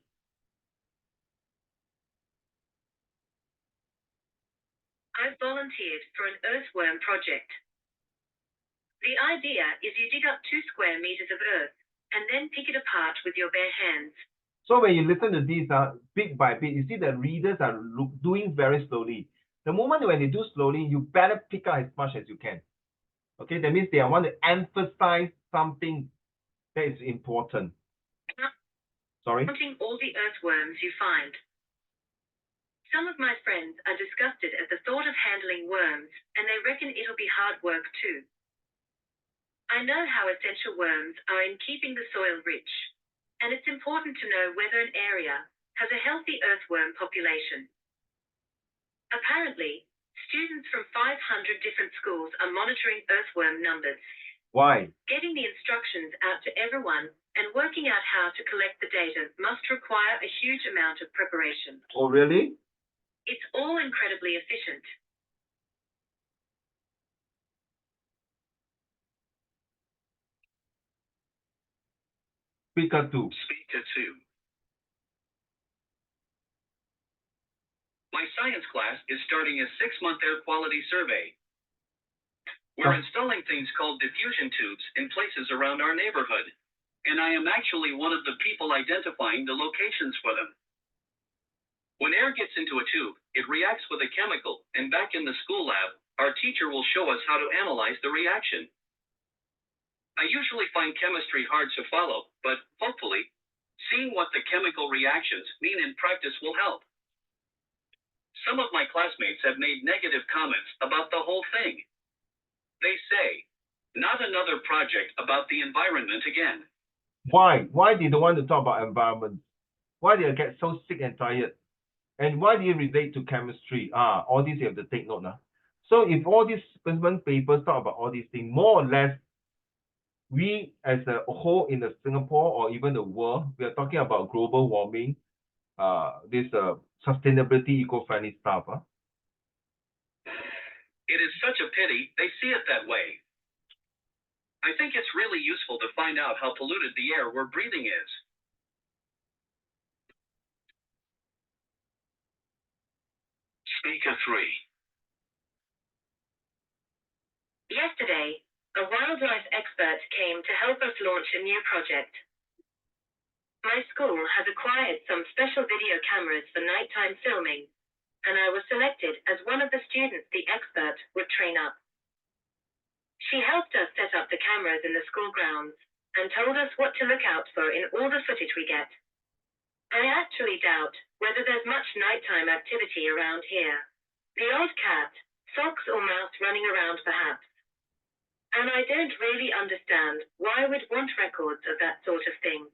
Speaker 5: I've volunteered for an earthworm project. The idea is you dig up 2 square meters of earth and then pick it apart with your bare hands.
Speaker 1: So when you listen to these, bit by bit, you see the readers are doing very slowly. The moment when they do slowly, you better pick up as much as you can. Okay, that means they want to emphasize something that is important. Sorry?
Speaker 5: Counting all the earthworms you find. Some of my friends are disgusted at the thought of handling worms, and they reckon it'll be hard work too. I know how essential worms are in keeping the soil rich, and it's important to know whether an area has a healthy earthworm population. Apparently, students from 500 different schools are monitoring earthworm numbers.
Speaker 1: Why?
Speaker 5: Getting the instructions out to everyone and working out how to collect the data must require a huge amount of preparation.
Speaker 1: Oh, really?
Speaker 5: It's all incredibly efficient.
Speaker 1: Speaker 2.
Speaker 8: Speaker 2.
Speaker 6: My science class is starting a 6-month air quality survey. We're installing things called diffusion tubes in places around our neighborhood, and I am actually one of the people identifying the locations for them. When air gets into a tube, it reacts with a chemical, and back in the school lab, our teacher will show us how to analyze the reaction. I usually find chemistry hard to follow, but hopefully, seeing what the chemical reactions mean in practice will help. Some of my classmates have made negative comments about the whole thing. They say, not another project about the environment again.
Speaker 1: Why? Why they don't want to talk about environment? Why they get so sick and tired? And why do you relate to chemistry? All these you have to take note now. So if all these experiment papers talk about all these things, more or less, we as a whole in the Singapore or even the world, we are talking about global warming, this sustainability, eco-friendly stuff.
Speaker 6: It is such a pity they see it that way. I think it's really useful to find out how polluted the air we're breathing is.
Speaker 8: Speaker 3.
Speaker 5: Yesterday, a wildlife expert came to help us launch a new project. My school has acquired some special video cameras for nighttime filming, and I was selected as one of the students the expert would train up. She helped us set up the cameras in the school grounds and told us what to look out for in all the footage we get. I actually doubt whether there's much nighttime activity around here. The odd cat, fox or mouse running around perhaps. And I don't really understand why we'd want records of that sort of thing.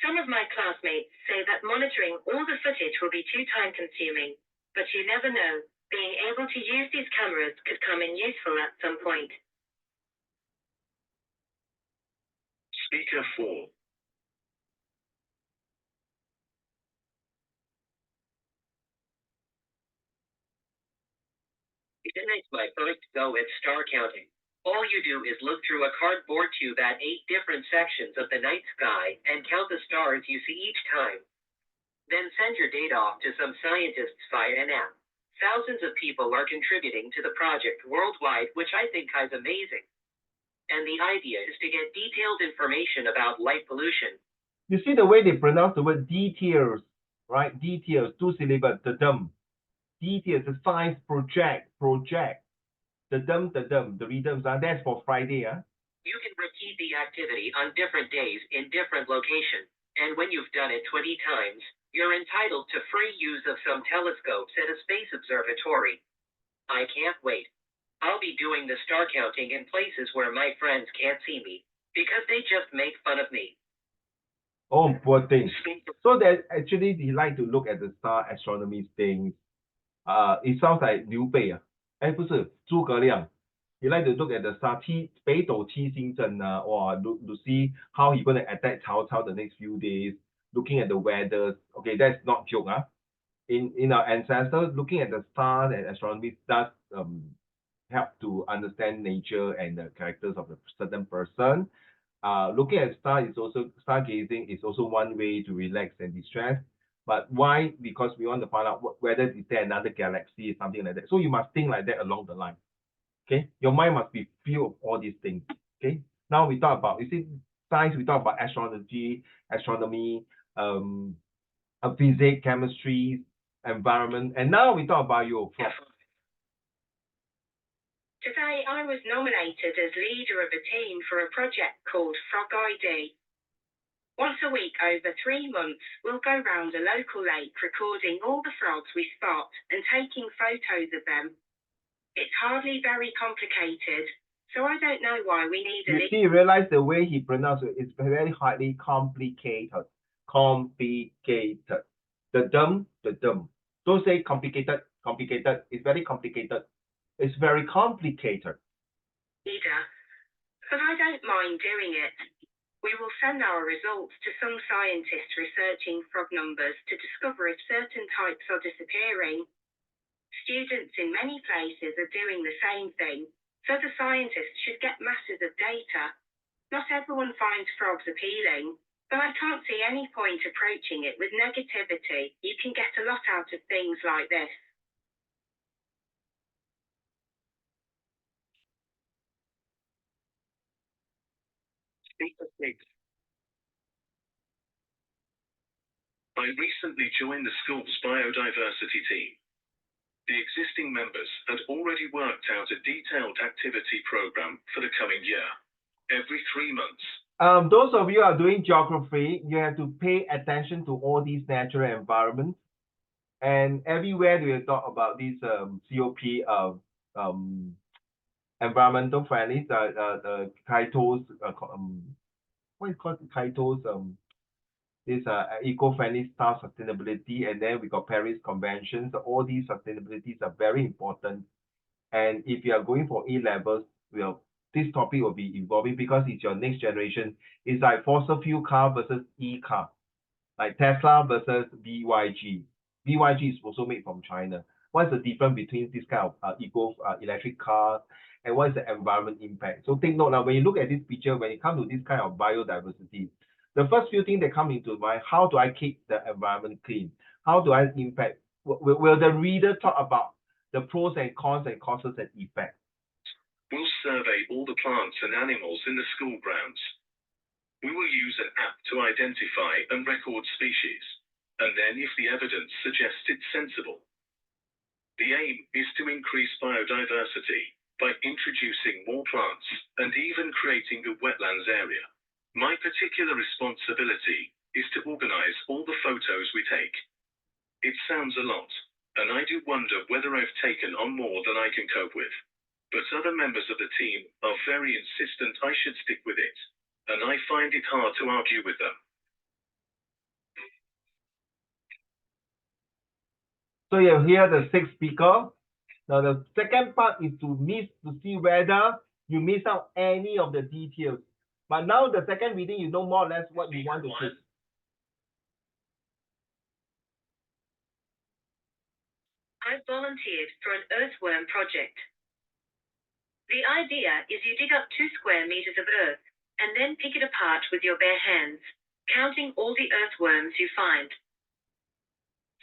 Speaker 5: Some of my classmates say that monitoring all the footage will be too time-consuming, but you never know. Being able to use these cameras could come in useful at some point.
Speaker 8: Speaker 4.
Speaker 6: Tonight's my first go at star counting. All you do is look through a cardboard tube at 8 different sections of the night sky and count the stars you see each time. Then send your data off to some scientists via an app. Thousands of people are contributing to the project worldwide, which I think is amazing. And the idea is to get detailed information about light pollution.
Speaker 1: You see the way they pronounce the word details, right? Details, 2 syllables, the dumb. Details, the science project. The rhythms, that's for Friday.
Speaker 6: You can repeat the activity on different days in different locations, and when you've done it 20 times, You're entitled to free use of some telescopes at a space observatory. I can't wait. I'll be doing the star counting in places where my friends can't see me, because they just make fun of me.
Speaker 1: Oh, poor thing. So that actually they like to look at the star astronomy things. It sounds like Liu Bei 哎，不是诸葛亮。He like to look at the star 北斗七星阵 to see how he gonna attack Cao Cao the next few days. Looking at the weather. Okay, that's not joke, In our ancestors, looking at the stars and astronomy does help to understand nature and the characters of a certain person. Looking at stars is also stargazing is also one way to relax and distress. But why? Because we want to find out whether is there another galaxy or something like that. So you must think like that along the line. Okay, your mind must be filled of all these things. Okay, now we talk about, you see, science. We talk about astronomy, physics, chemistry, environment, and now we talk about your.
Speaker 5: Today I was nominated as leader of a team for a project called Frog ID. Once a week over 3 months, we'll go round a local lake recording all the frogs we spot and taking photos of them. It's hardly very complicated, so I don't know why we need a
Speaker 1: You see, you realize the way he pronounced it is very highly complicated. Complicated. The dumb. Don't say complicated. It's very complicated. It's very complicated.
Speaker 5: leader, but I don't mind doing it. We will send our results to some scientists researching frog numbers to discover if certain types are disappearing. Students in many places are doing the same thing, so the scientists should get masses of data. Not everyone finds frogs appealing, but I can't see any point approaching it with negativity. You can get a lot out of things like this.
Speaker 8: I recently joined the school's biodiversity team. The existing members had already worked out a detailed activity program for the coming year. Every 3 months.
Speaker 1: Those of you who are doing geography, you have to pay attention to all these natural environments. And everywhere we talk about these COP environmental friendly, the Kaitos, what is called Kaitos, this eco-friendly star sustainability, and then we got Paris Convention. So all these sustainabilities are very important. And if you are going for A-levels, this topic will be evolving because it's your next generation. It's like fossil fuel car versus e-car, like Tesla versus BYD. BYD is also made from China. What's the difference between this kind of electric cars, and what is the environment impact? So take note now, when you look at this picture, when it comes to this kind of biodiversity, the first few things that come into mind: how do I keep the environment clean? How do I impact? Will the reader talk about the pros and cons and causes and effects?
Speaker 8: We'll survey all the plants and animals in the school grounds. We will use an app to identify and record species, and then if the evidence suggests it's sensible. The aim is to increase biodiversity by introducing more plants and even creating a wetlands area. My particular responsibility is to organize all the photos we take. It sounds a lot, and I do wonder whether I've taken on more than I can cope with. But other members of the team are very insistent I should stick with it, and I find it hard to argue with them.
Speaker 1: So you hear the sixth speaker. Now the second part is to see whether you miss out any of the details. But now the second reading, you know more or less what you want to choose.
Speaker 5: I volunteered for an earthworm project. The idea is you dig up 2 square meters of earth and then pick it apart with your bare hands, counting all the earthworms you find.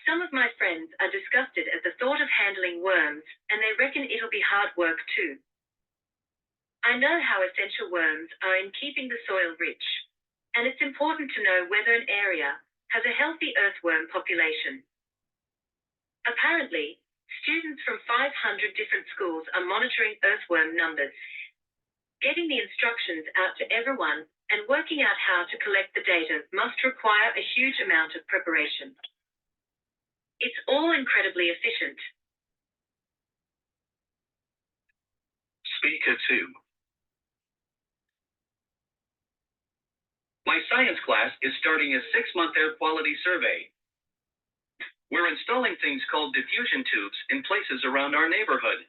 Speaker 5: Some of my friends are disgusted at the thought of handling worms, and they reckon it'll be hard work too. I know how essential worms are in keeping the soil rich, and it's important to know whether an area has a healthy earthworm population. Apparently, students from 500 different schools are monitoring earthworm numbers. Getting the instructions out to everyone and working out how to collect the data must require a huge amount of preparation. It's all incredibly efficient.
Speaker 8: Speaker 2.
Speaker 6: My science class is starting a 6-month air quality survey. We're installing things called diffusion tubes in places around our neighborhood,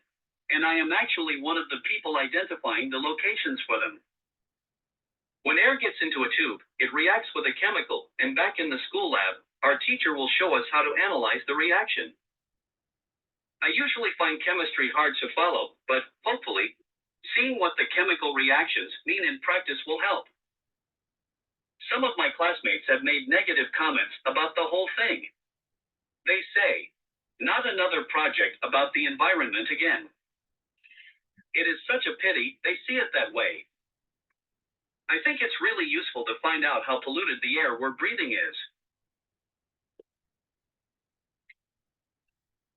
Speaker 6: and I am actually one of the people identifying the locations for them. When air gets into a tube, it reacts with a chemical, and back in the school lab, our teacher will show us how to analyze the reaction. I usually find chemistry hard to follow, but hopefully, seeing what the chemical reactions mean in practice will help. Some of my classmates have made negative comments about the whole thing. They say, not another project about the environment again. It is such a pity they see it that way. I think it's really useful to find out how polluted the air we're breathing is.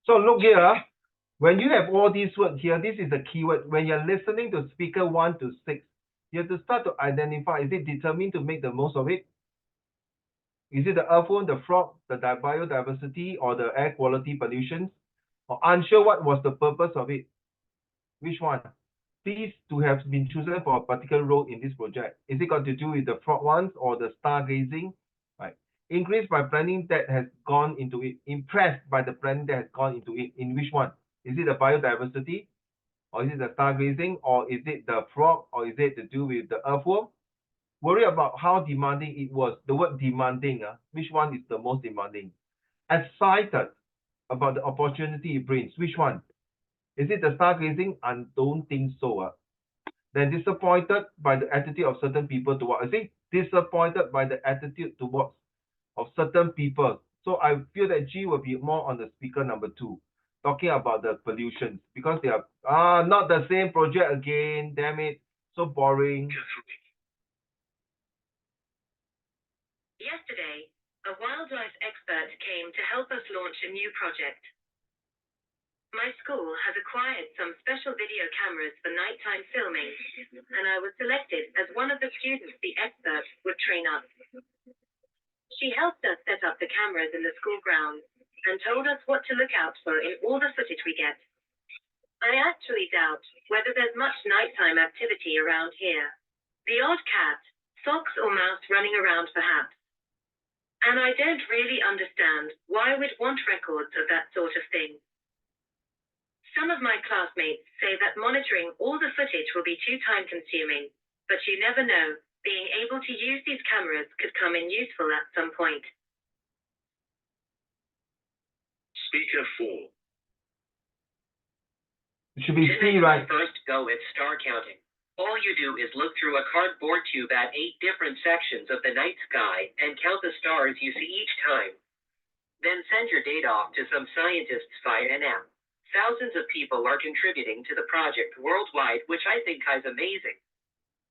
Speaker 1: So look here, when you have all these words here, this is the keyword. When you're listening to speaker 1 to 6, you have to start to identify, is it determined to make the most of it? Is it the earthworm, the frog, the biodiversity, or the air quality pollution? Or unsure what was the purpose of it? Which one? These to have been chosen for a particular role in this project. Is it got to do with the frog ones or the stargazing? Right. Increased by planning that has gone into it. Impressed by the planning that has gone into it. In which one? Is it the biodiversity? Or is it the stargazing? Or is it the frog? Or is it to do with the earthworm? Worry about how demanding it was. The word demanding, which one is the most demanding? Excited about the opportunity it brings. Which one? Is it the stargazing? I don't think so. Then disappointed by the attitude of certain people towards. I think disappointed by the attitude towards of certain people. So I feel that G will be more on the speaker number 2, talking about the pollution, because they are not the same project again. Damn it, so boring.
Speaker 5: Yesterday, a wildlife expert came to help us launch a new project. My school has acquired some special video cameras for nighttime filming, and I was selected as one of the students the expert would train up. She helped us set up the cameras in the school grounds and told us what to look out for in all the footage we get. I actually doubt whether there's much nighttime activity around here. The odd cat, fox or mouse running around perhaps. And I don't really understand why we'd want records of that sort of thing. Some of my classmates say that monitoring all the footage will be too time-consuming, but you never know, being able to use these cameras could come in useful at some point.
Speaker 8: Speaker 4.
Speaker 1: It should be C, right?
Speaker 6: First go at star counting. All you do is look through a cardboard tube at 8 different sections of the night sky and count the stars you see each time. Then send your data off to some scientists via an app. Thousands of people are contributing to the project worldwide, which I think is amazing.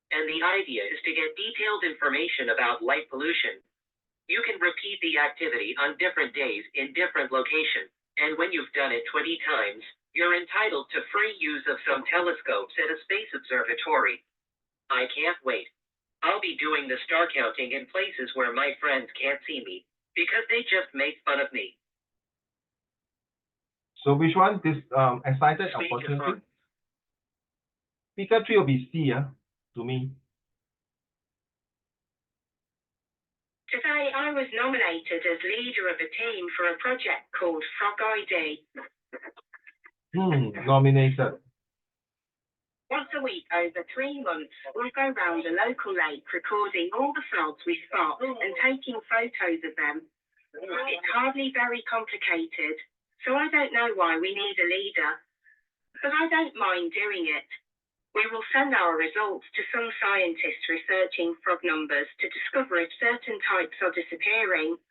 Speaker 6: And the idea is to get detailed information about light pollution. You can repeat the activity on different days in different locations, and when you've done it 20 times, you're entitled to free use of some telescopes at a space observatory. I can't wait. I'll be doing the star counting in places where my friends can't see me, because they just make fun of me.
Speaker 1: So which one? This excited
Speaker 6: Speaker
Speaker 1: opportunity? Speaker 3 will be C, to me.
Speaker 5: Today I was nominated as leader of a team for a project called Frog ID.
Speaker 1: Nominated.
Speaker 5: Once a week over 3 months, we go round a local lake recording all the frogs we spot and taking photos of them. It's hardly very complicated, so I don't know why we need a leader, but I don't mind doing it. We will send our results to some scientists researching frog numbers to discover if certain types are disappearing.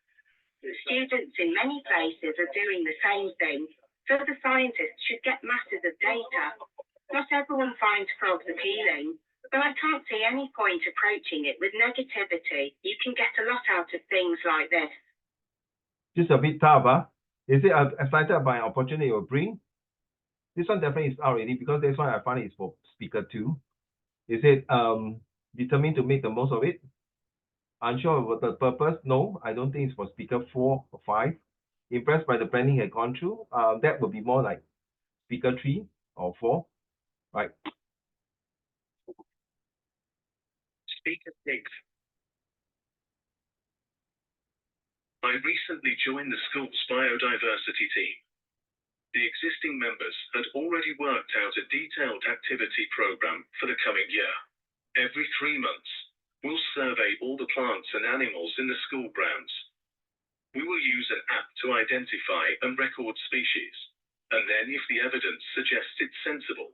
Speaker 5: Students in many places are doing the same thing, so the scientists should get masses of data. Not everyone finds frogs appealing, but I can't see any point approaching it with negativity. You can get a lot out of things like this.
Speaker 1: Just a bit tough, Is it excited by an opportunity it will bring? This one definitely is out already, because this one I find is for speaker 2. Is it determined to make the most of it? Unsure about the purpose? No, I don't think it's for speaker 4 or 5. Impressed by the planning had gone through. That would be more like speaker 3 or 4, right?
Speaker 8: Speaker 6. I recently joined the school's biodiversity team. The existing members had already worked out a detailed activity program for the coming year. Every 3 months, we'll survey all the plants and animals in the school grounds. We will use an app to identify and record species, and then if the evidence suggests it's sensible.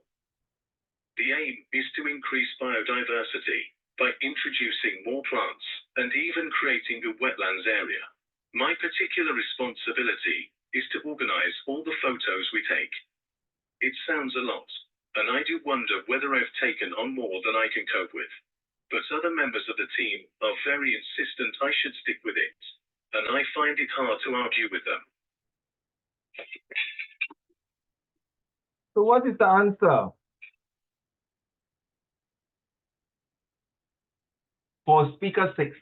Speaker 8: The aim is to increase biodiversity by introducing more plants and even creating a wetlands area. My particular responsibility is to organize all the photos we take. It sounds a lot, and I do wonder whether I've taken on more than I can cope with. But other members of the team are very insistent I should stick with it, and I find it hard to argue with them.
Speaker 1: So what is the answer? For speaker 6.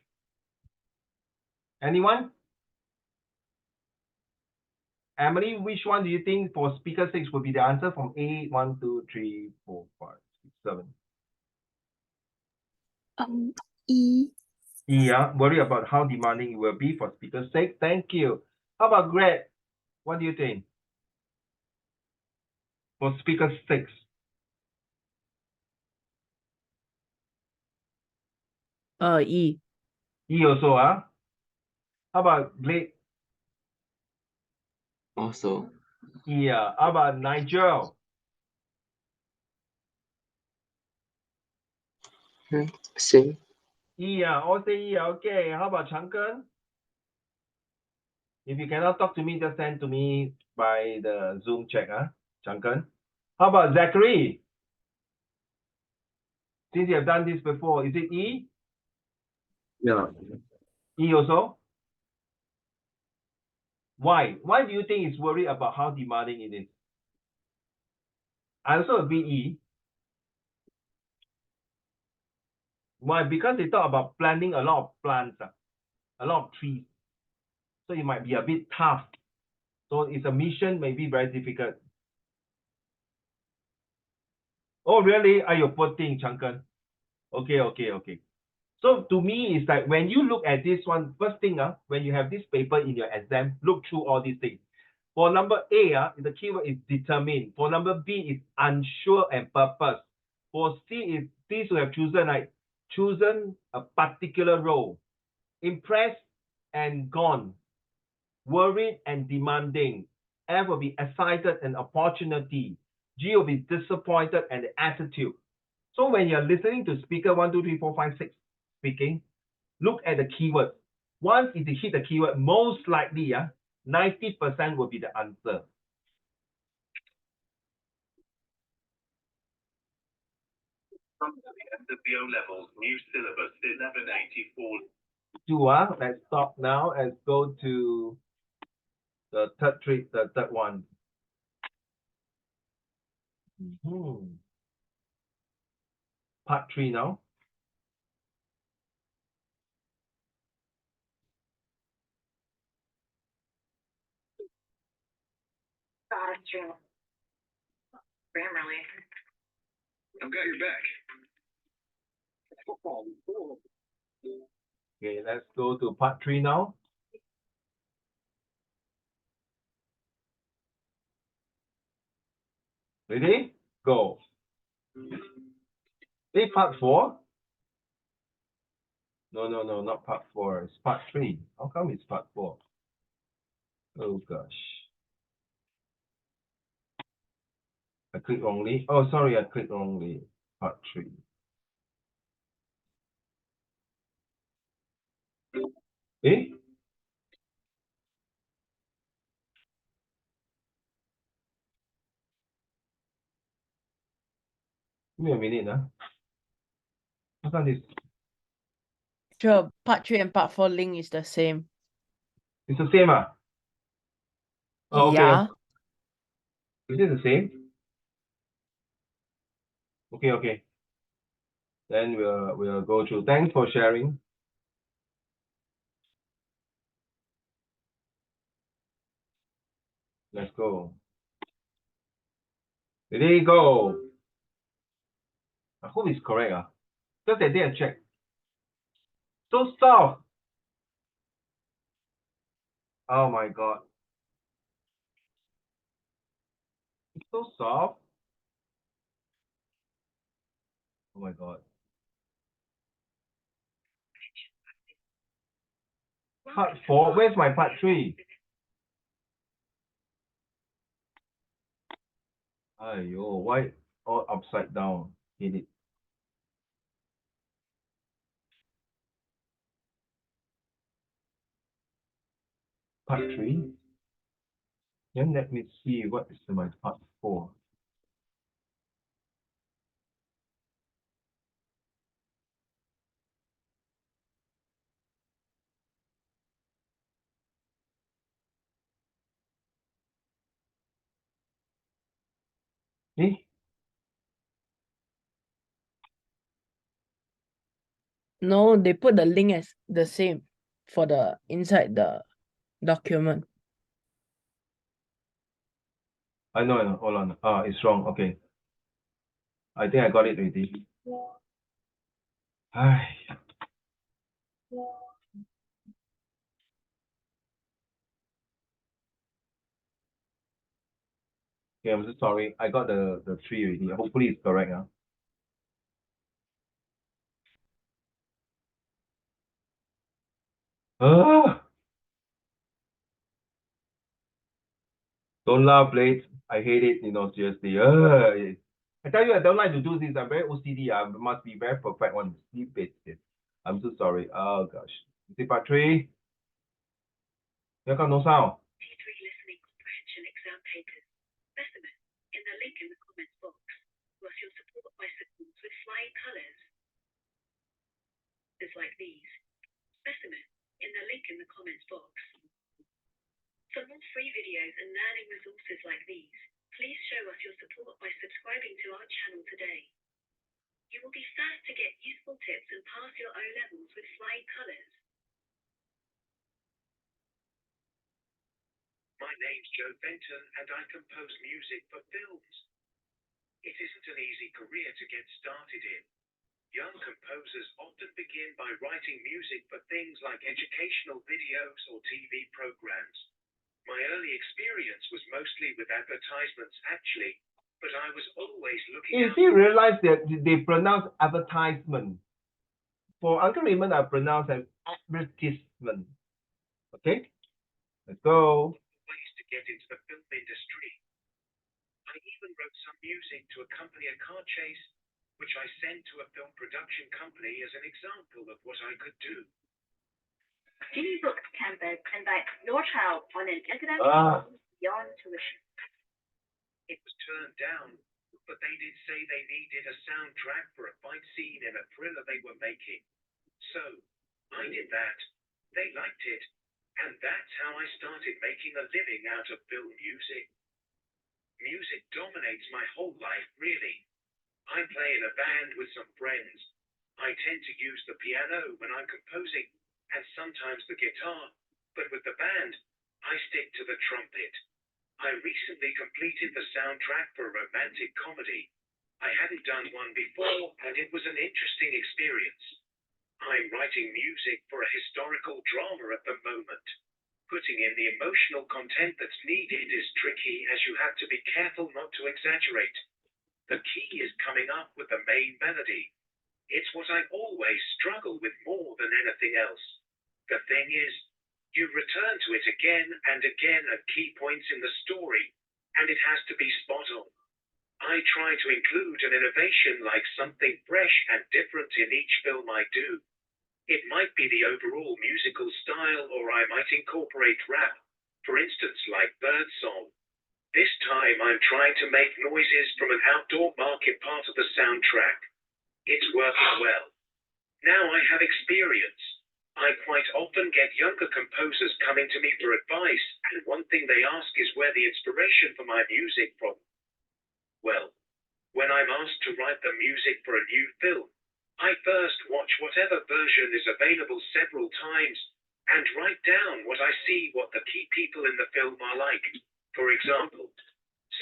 Speaker 1: Anyone? Emily, which one do you think for speaker 6 would be the answer from A? 1, 2, 3, 4, 5, 6, 7.
Speaker 4: E.
Speaker 1: Yeah, worry about how demanding it will be for speaker 6. Thank you. How about Greg? What do you think? For speaker 6.
Speaker 3: E.
Speaker 1: E also, huh? How about Blake?
Speaker 2: Also,
Speaker 1: Yeah. How about Nigel?
Speaker 2: same.
Speaker 1: Yeah, all say yeah. Okay. How about Changken? If you cannot talk to me, just send to me by the Zoom chat, huh? Changken. How about Zachary? Since you have done this before, is it E?
Speaker 7: Yeah.
Speaker 1: E also? Why? Why do you think it's worried about how demanding it is? I also agree E. Why? Because they talk about planting a lot of plants, a lot of trees. So it might be a bit tough. So it's a mission, maybe very difficult. Oh, really? Are you poor thing, Changken? Okay. So to me, it's like when you look at this one, first thing, when you have this paper in your exam, look through all these things. For number A, the keyword is determine. For number B is unsure and purpose. For C is these who have chosen a particular role. Impressed and gone. Worried and demanding. F will be excited and opportunity. G will be disappointed and attitude. So when you're listening to speaker 1, 2, 3, 4, 5, 6 speaking, look at the keyword. Once it hit the keyword, most likely 90% will be the answer.
Speaker 8: The BO levels, new syllabus 1184.
Speaker 1: Let's stop now. Let's go to the third one. Part 3 now.
Speaker 5: Grammarly.
Speaker 6: I've got your back.
Speaker 1: Okay, let's go to part 3 now. Ready? Go. Hey, part 4? No, not part 4. It's part 3. How come it's part 4? Oh, gosh. I clicked wrongly. Oh, sorry, I clicked wrongly. Part 3. Eh? Give me a minute, How come this?
Speaker 3: Sure, part 3 and part 4 link is the same.
Speaker 1: It's the same, Oh, okay.
Speaker 3: Yeah.
Speaker 1: Is it the same? Okay. Then we'll go through. Thanks for sharing. Let's go. Ready, go. I hope it's correct. Just that day I check. So soft. Oh my god. It's so soft. Oh my god. Part 4. Where's my part 3? Aiyo, why all upside down? Hit it. Part 3. Then let me see what is my part 4. Eh?
Speaker 3: No, they put the link as the same for the inside the document.
Speaker 1: I know. Hold on. It's wrong. Okay. I think I got it already. Ay. Okay, I'm so sorry. I got the 3 already. Hopefully it's correct. Don't laugh, Blade. I hate it, seriously. I tell you, I don't like to do this. I'm very OCD. I must be very perfect one. Sleep it. I'm so sorry. Oh, gosh. You see part 3? Here come no sound.
Speaker 5: P3 listening comprehension exam papers. Specimen in the link in the comments box. Was your support bicycles with flying colors? Is like these. Specimen in the link in the comments box. For more free videos and learning resources like these, please show us your support by subscribing to our channel today. You will be first to get useful tips and pass your O-levels with flying colors.
Speaker 8: My name's Joe Benton and I compose music for films. It isn't an easy career to get started in. Young composers often begin by writing music for things like educational videos or TV programs. My early experience was mostly with advertisements actually, but I was always looking
Speaker 1: If
Speaker 8: out.
Speaker 1: you realize that they pronounce advertisement, for Uncle Raymond, I pronounce as advertisement. Okay? Let's go.
Speaker 8: Ways to get into the film industry. I even wrote some music to accompany a car chase, which I sent to a film production company as an example of what I could do.
Speaker 5: GCE BOOTCAMP invite your child on an academic beyond tuition.
Speaker 8: It was turned down, but they did say they needed a soundtrack for a fight scene in a thriller they were making. So, I did that. They liked it, and that's how I started making a living out of film music. Music dominates my whole life, really. I play in a band with some friends. I tend to use the piano when I'm composing, and sometimes the guitar, but with the band, I stick to the trumpet. I recently completed the soundtrack for a romantic comedy. I hadn't done one before, and it was an interesting experience. I'm writing music for a historical drama at the moment. Putting in the emotional content that's needed is tricky, as you have to be careful not to exaggerate. The key is coming up with the main melody. It's what I always struggle with more than anything else. The thing is, you return to it again and again at key points in the story, and it has to be spot on. I try to include an innovation like something fresh and different in each film I do. It might be the overall musical style, or I might incorporate rap, for instance like Birdsong. This time I'm trying to make noises from an outdoor market part of the soundtrack. It's working well. Now I have experience. I quite often get younger composers coming to me for advice, and one thing they ask is where the inspiration for my music from. Well, when I'm asked to write the music for a new film, I first watch whatever version is available several times, and write down what I see what the key people in the film are like. For example,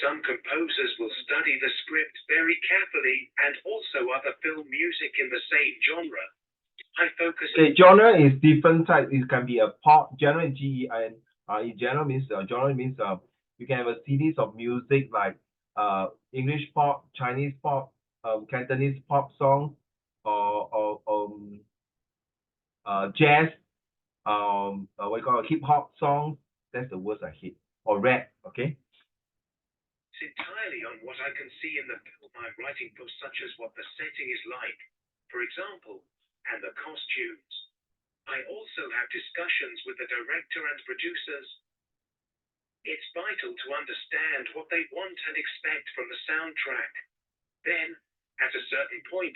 Speaker 8: some composers will study the script very carefully and also other film music in the same genre. I focus
Speaker 1: Okay, genre is different type. It can be a pop genre, GEN. In genre means you can have a series of music like English pop, Chinese pop, Cantonese pop song, or jazz, what you call hip hop songs. That's the words I hate. Or rap. Okay.
Speaker 8: It's entirely on what I can see in the film I'm writing for, such as what the setting is like, for example, and the costumes. I also have discussions with the director and producers. It's vital to understand what they want and expect from the soundtrack. Then, at a certain point,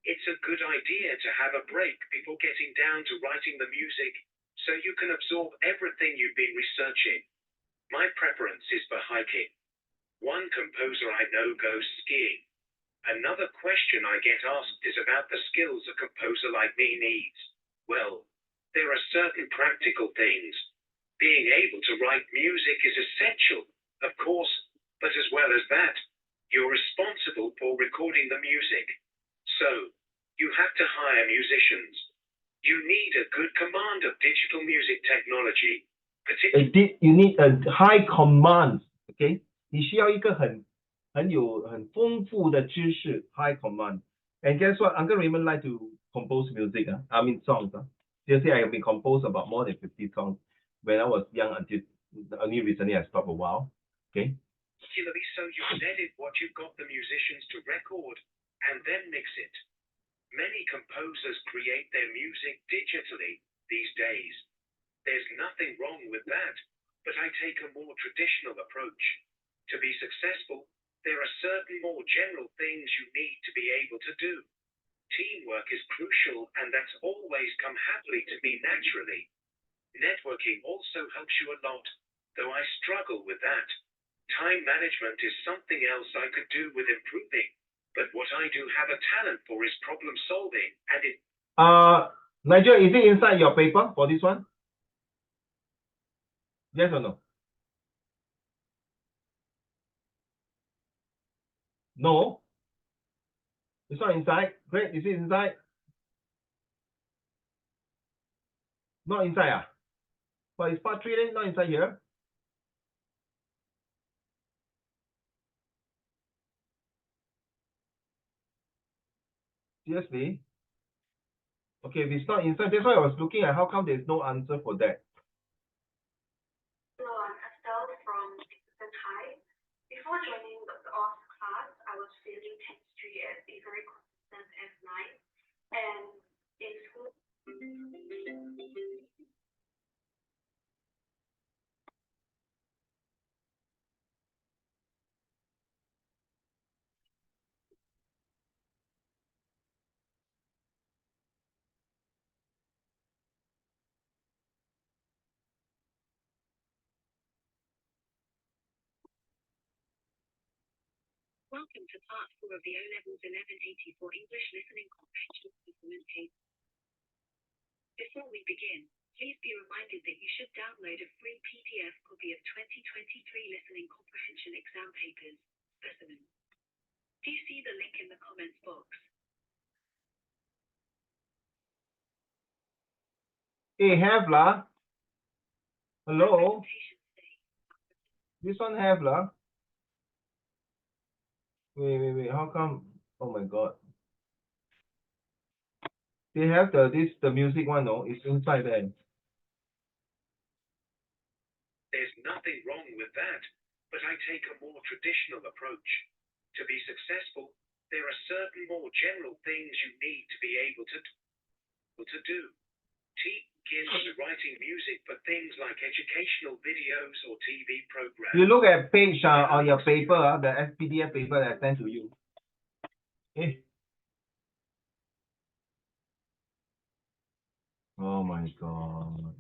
Speaker 8: it's a good idea to have a break before getting down to writing the music, so you can absorb everything you've been researching. My preference is for hiking. One composer I know goes skiing. Another question I get asked is about the skills a composer like me needs. Well, there are certain practical things. Being able to write music is essential, of course, but as well as that, you're responsible for recording the music. So, you have to hire musicians. You need a good command of digital music technology.
Speaker 1: You need a high command, okay? 你需要一个很丰富的知识 high command. And guess what? Uncle Raymond like to compose music. I mean songs. Seriously, I have been composed about more than 50 songs when I was young until only recently I stopped a while. Okay.
Speaker 8: So you edit what you've got the musicians to record and then mix it. Many composers create their music digitally these days. There's nothing wrong with that, but I take a more traditional approach. To be successful, there are certain more general things you need to be able to do. Teamwork is crucial, and that's always come happily to me naturally. Networking also helps you a lot, though I struggle with that. Time management is something else I could do with improving, but what I do have a talent for is problem solving, and it...
Speaker 1: Nigel, is it inside your paper for this one? Yes or no? No? It's not inside? Great, is it inside? Not inside, but it's part 3 then, not inside here. Seriously? Okay, if it's not inside, that's why I was looking at how come there's no answer for that.
Speaker 5: Hello, I'm Estelle from Dixon High. Before joining the OS class, I was failing chemistry at a very consistent F9, and in school. Welcome to part 4 of the O-Levels 1184 English Listening Comprehension Assessment case. Before we begin, please be reminded that you should download a free PDF copy of 2023 Listening Comprehension Exam Papers, Specimen. Do you see the link in the comments box?
Speaker 1: Hey, have lah. Hello?
Speaker 5: Presentation stage.
Speaker 1: This one have lah. Wait, how come? Oh my god. They have the music one, no? It's inside there.
Speaker 8: There's nothing wrong with that, but I take a more traditional approach. To be successful, there are certain more general things you need to be able to do. Begins writing music for things like educational videos or TV programs.
Speaker 1: You look at page on your paper, the PDF paper that I sent to you. Okay. Oh my god.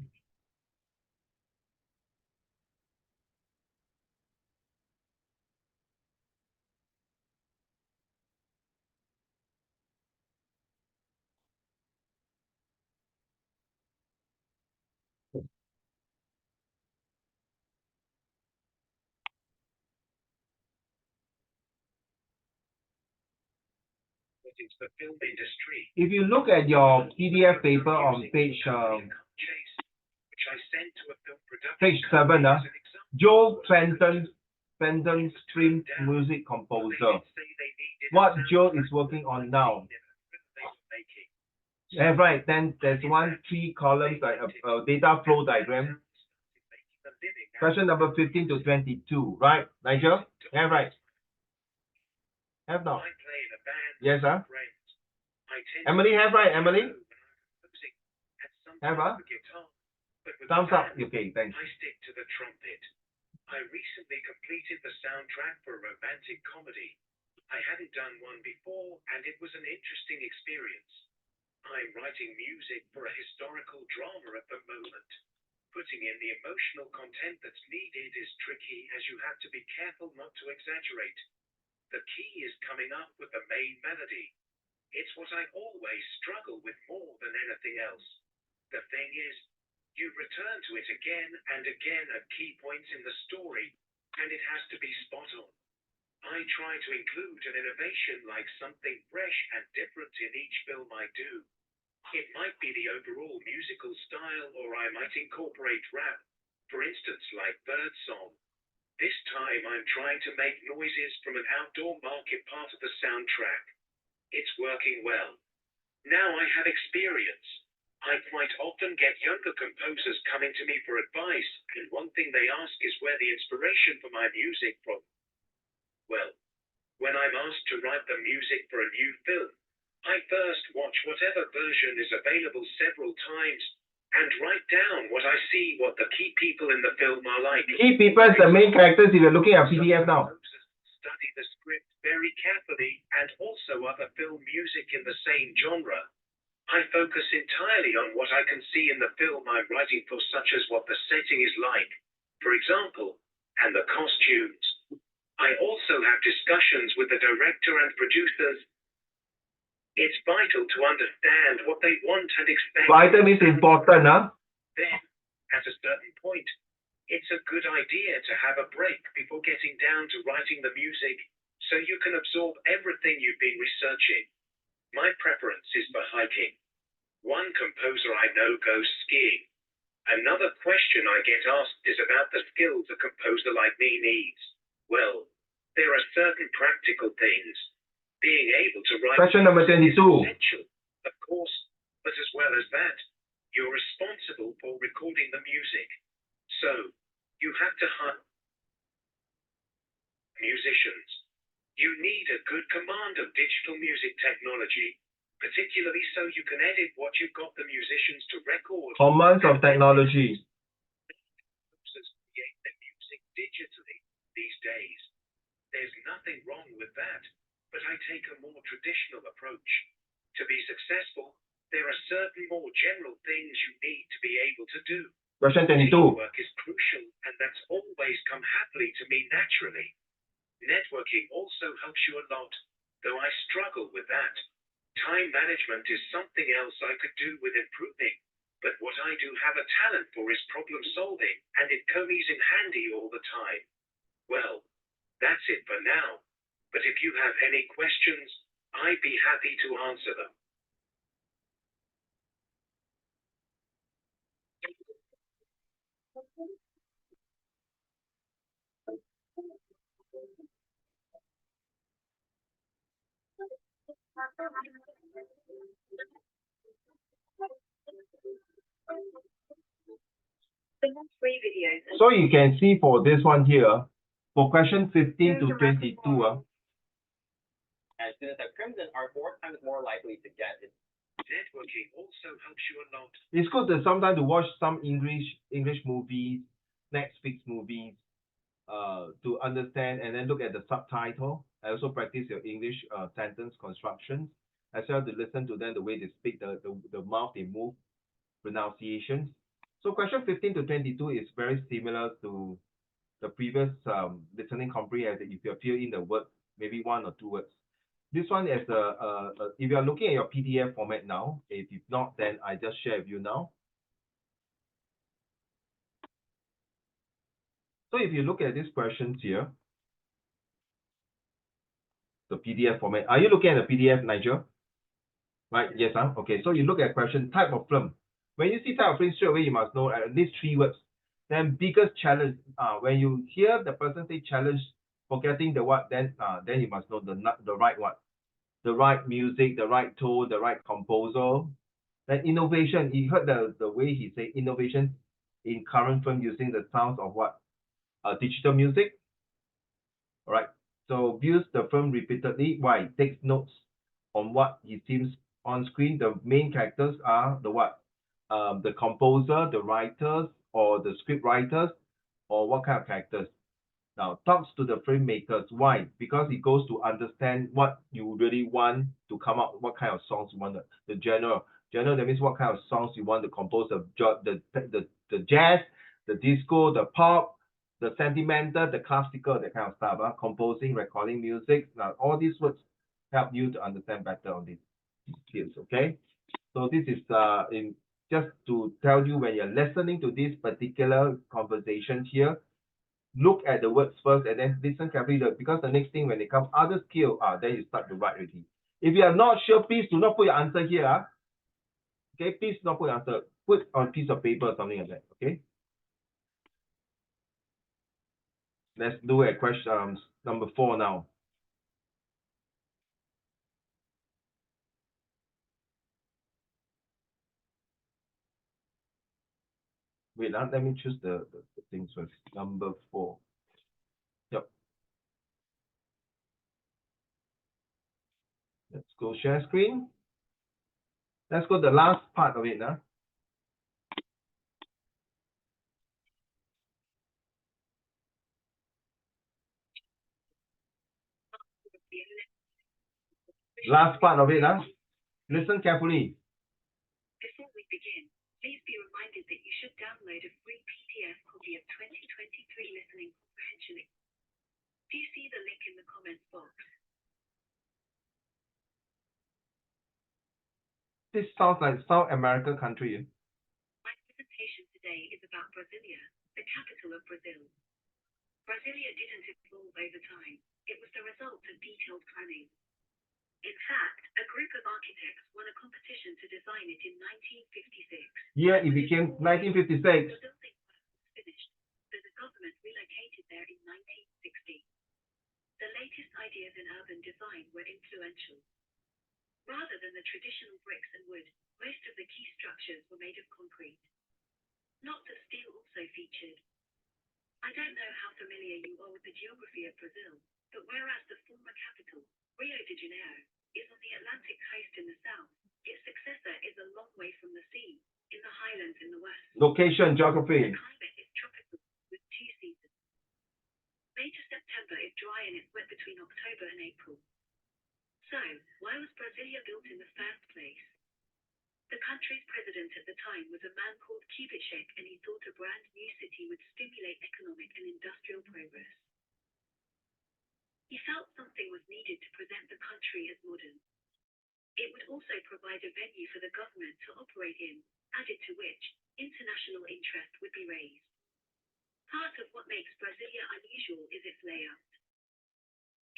Speaker 8: put into the film industry.
Speaker 1: If you look at your PDF paper on page
Speaker 8: Chase, which I sent to a film production
Speaker 1: page 7,
Speaker 8: company as an example.
Speaker 1: Joe Fenton streamed music composer.
Speaker 8: They did say they needed a
Speaker 1: What Joe
Speaker 8: soundtrack
Speaker 1: is working
Speaker 8: for
Speaker 1: on
Speaker 8: the
Speaker 1: now?
Speaker 8: scene they were making.
Speaker 1: Yeah, right. Then there's 3 columns like a data flow diagram. Question number 15 to 22, right, Nigel? Yeah, right. Have not.
Speaker 8: I play in a band with
Speaker 1: Yes, sir.
Speaker 8: some friends. I tend
Speaker 1: Emily,
Speaker 8: to
Speaker 1: have right, Emily?
Speaker 8: when I'm composing, and sometimes
Speaker 1: Have, huh?
Speaker 8: the guitar, but with
Speaker 1: Thumbs
Speaker 8: the
Speaker 1: up.
Speaker 8: band,
Speaker 1: Okay, thanks.
Speaker 8: I stick to the trumpet. I recently completed the soundtrack for a romantic comedy. I hadn't done one before, and it was an interesting experience. I'm writing music for a historical drama at the moment. Putting in the emotional content that's needed is tricky, as you have to be careful not to exaggerate. The key is coming up with the main melody. It's what I always struggle with more than anything else. The thing is, you return to it again and again at key points in the story, and it has to be spot on. I try to include an innovation like something fresh and different in each film I do. It might be the overall musical style, or I might incorporate rap, for instance like Birdsong. This time I'm trying to make noises from an outdoor market part of the soundtrack. It's working well. Now I have experience. I quite often get younger composers coming to me for advice, and one thing they ask is where the inspiration for my music from. Well, when I'm asked to write the music for a new film, I first watch whatever version is available several times, and write down what I see what the key people in the film are like.
Speaker 1: Key people is the main characters if you're looking at PDF now.
Speaker 8: Study the script very carefully, and also other film music in the same genre. I focus entirely on what I can see in the film I'm writing for, such as what the setting is like, for example, and the costumes. I also have discussions with the director and producers. It's vital to understand what they want and expect.
Speaker 1: Vital means important, huh?
Speaker 8: Then, at a certain point, it's a good idea to have a break before getting down to writing the music, so you can absorb everything you've been researching. My preference is for hiking. One composer I know goes skiing. Another question I get asked is about the skills a composer like me needs. Well, there are certain practical things. Being able to write
Speaker 1: Question number
Speaker 8: music is
Speaker 1: 22.
Speaker 8: essential, of course, but as well as that, you're responsible for recording the music. So, you have to hire musicians. You need a good command of digital music technology, particularly so you can edit what you've got the musicians to record.
Speaker 1: Commands of technology.
Speaker 8: Composers create their music digitally these days. There's nothing wrong with that, but I take a more traditional approach. To be successful, there are certain more general things you need to be able to do.
Speaker 1: Question 22.
Speaker 8: Teamwork is crucial, and that's always come happily to me naturally. Networking also helps you a lot, though I struggle with that. Time management is something else I could do with improving, but what I do have a talent for is problem solving, and it comes in handy all the time. Well, that's it for now, but if you have any questions, I'd be happy to answer them.
Speaker 1: So you can see for this one here, for question 15 to 22,
Speaker 6: As soon as a crimson are 4 times more likely to get it.
Speaker 8: Networking also helps you a lot.
Speaker 1: it's good to sometimes to watch some English movies, Netflix movies, to understand and then look at the subtitle. I also practice your English sentence constructions, as well to listen to them the way they speak, the mouth they move, pronunciations. So question 15 to 22 is very similar to the previous listening comprehension. If you fill in the word, maybe 1 or 2 words. This one is if you are looking at your PDF format now, if not, then I just share with you now. So if you look at these questions here, the PDF format. Are you looking at the PDF, Nigel? Right, yes, okay. So you look at question, type of film. When you see type of film, straight away you must know at least 3 words. Then biggest challenge, when you hear the person say challenge, forgetting the what, then you must know the right what. The right music, the right tone, the right composer. Then innovation, you heard the way he say innovation in current film using the sounds of what? Digital music. All right. So views the film repeatedly. Why? Takes notes on what he sees on screen. The main characters are the what? The composer, the writers, or the script writers, or what kind of characters? Now, talks to the filmmakers. Why? Because it goes to understand what you really want to come up, what kind of songs you want, the genre. Genre, that means what kind of songs you want to compose, the jazz, the disco, the pop, the sentimental, the classical, that kind of stuff. Composing, recording music. Now, all these words help you to understand better on these skills, okay? So this is in just to tell you when you're listening to this particular conversation here, look at the words first and then listen carefully, because the next thing when they come other skill, then you start to write already. If you are not sure, please do not put your answer here. Okay, please do not put your answer. Put on a piece of paper or something like that. Okay. Let's do a question number 4 now. Wait, let me choose the things first. Number 4. Yep. Let's go share screen. Let's go to the last part of it now. Last part of it now. Listen carefully.
Speaker 5: Before we begin, please be reminded that you should download a free PDF copy of 2023 Listening Comprehension. Do you see the link in the comments box?
Speaker 1: This sounds like South American country.
Speaker 5: My presentation today is about Brasilia, the capital of Brazil. Brasilia didn't evolve over time. It was the result of detailed planning. In fact, a group of architects won a competition to design it in 1956.
Speaker 1: Yeah, it became 1956.
Speaker 5: The building was finished, so the government relocated there in 1960. The latest ideas in urban design were influential. Rather than the traditional bricks and wood, most of the key structures were made of concrete. Lots of steel also featured. I don't know how familiar you are with the geography of Brazil, but whereas the former capital, Rio de Janeiro, is on the Atlantic coast in the south, its successor is a long way from the sea, in the highlands in the west.
Speaker 1: Location, geography.
Speaker 5: The climate is tropical, with 2 seasons. May to September is dry and it's wet between October and April. So, why was Brasilia built in the first place? The country's president at the time was a man called Kubitschek, and he thought a brand new city would stimulate economic and industrial progress. He felt something was needed to present the country as modern. It would also provide a venue for the government to operate in, added to which, international interest would be raised. Part of what makes Brasilia unusual is its layout.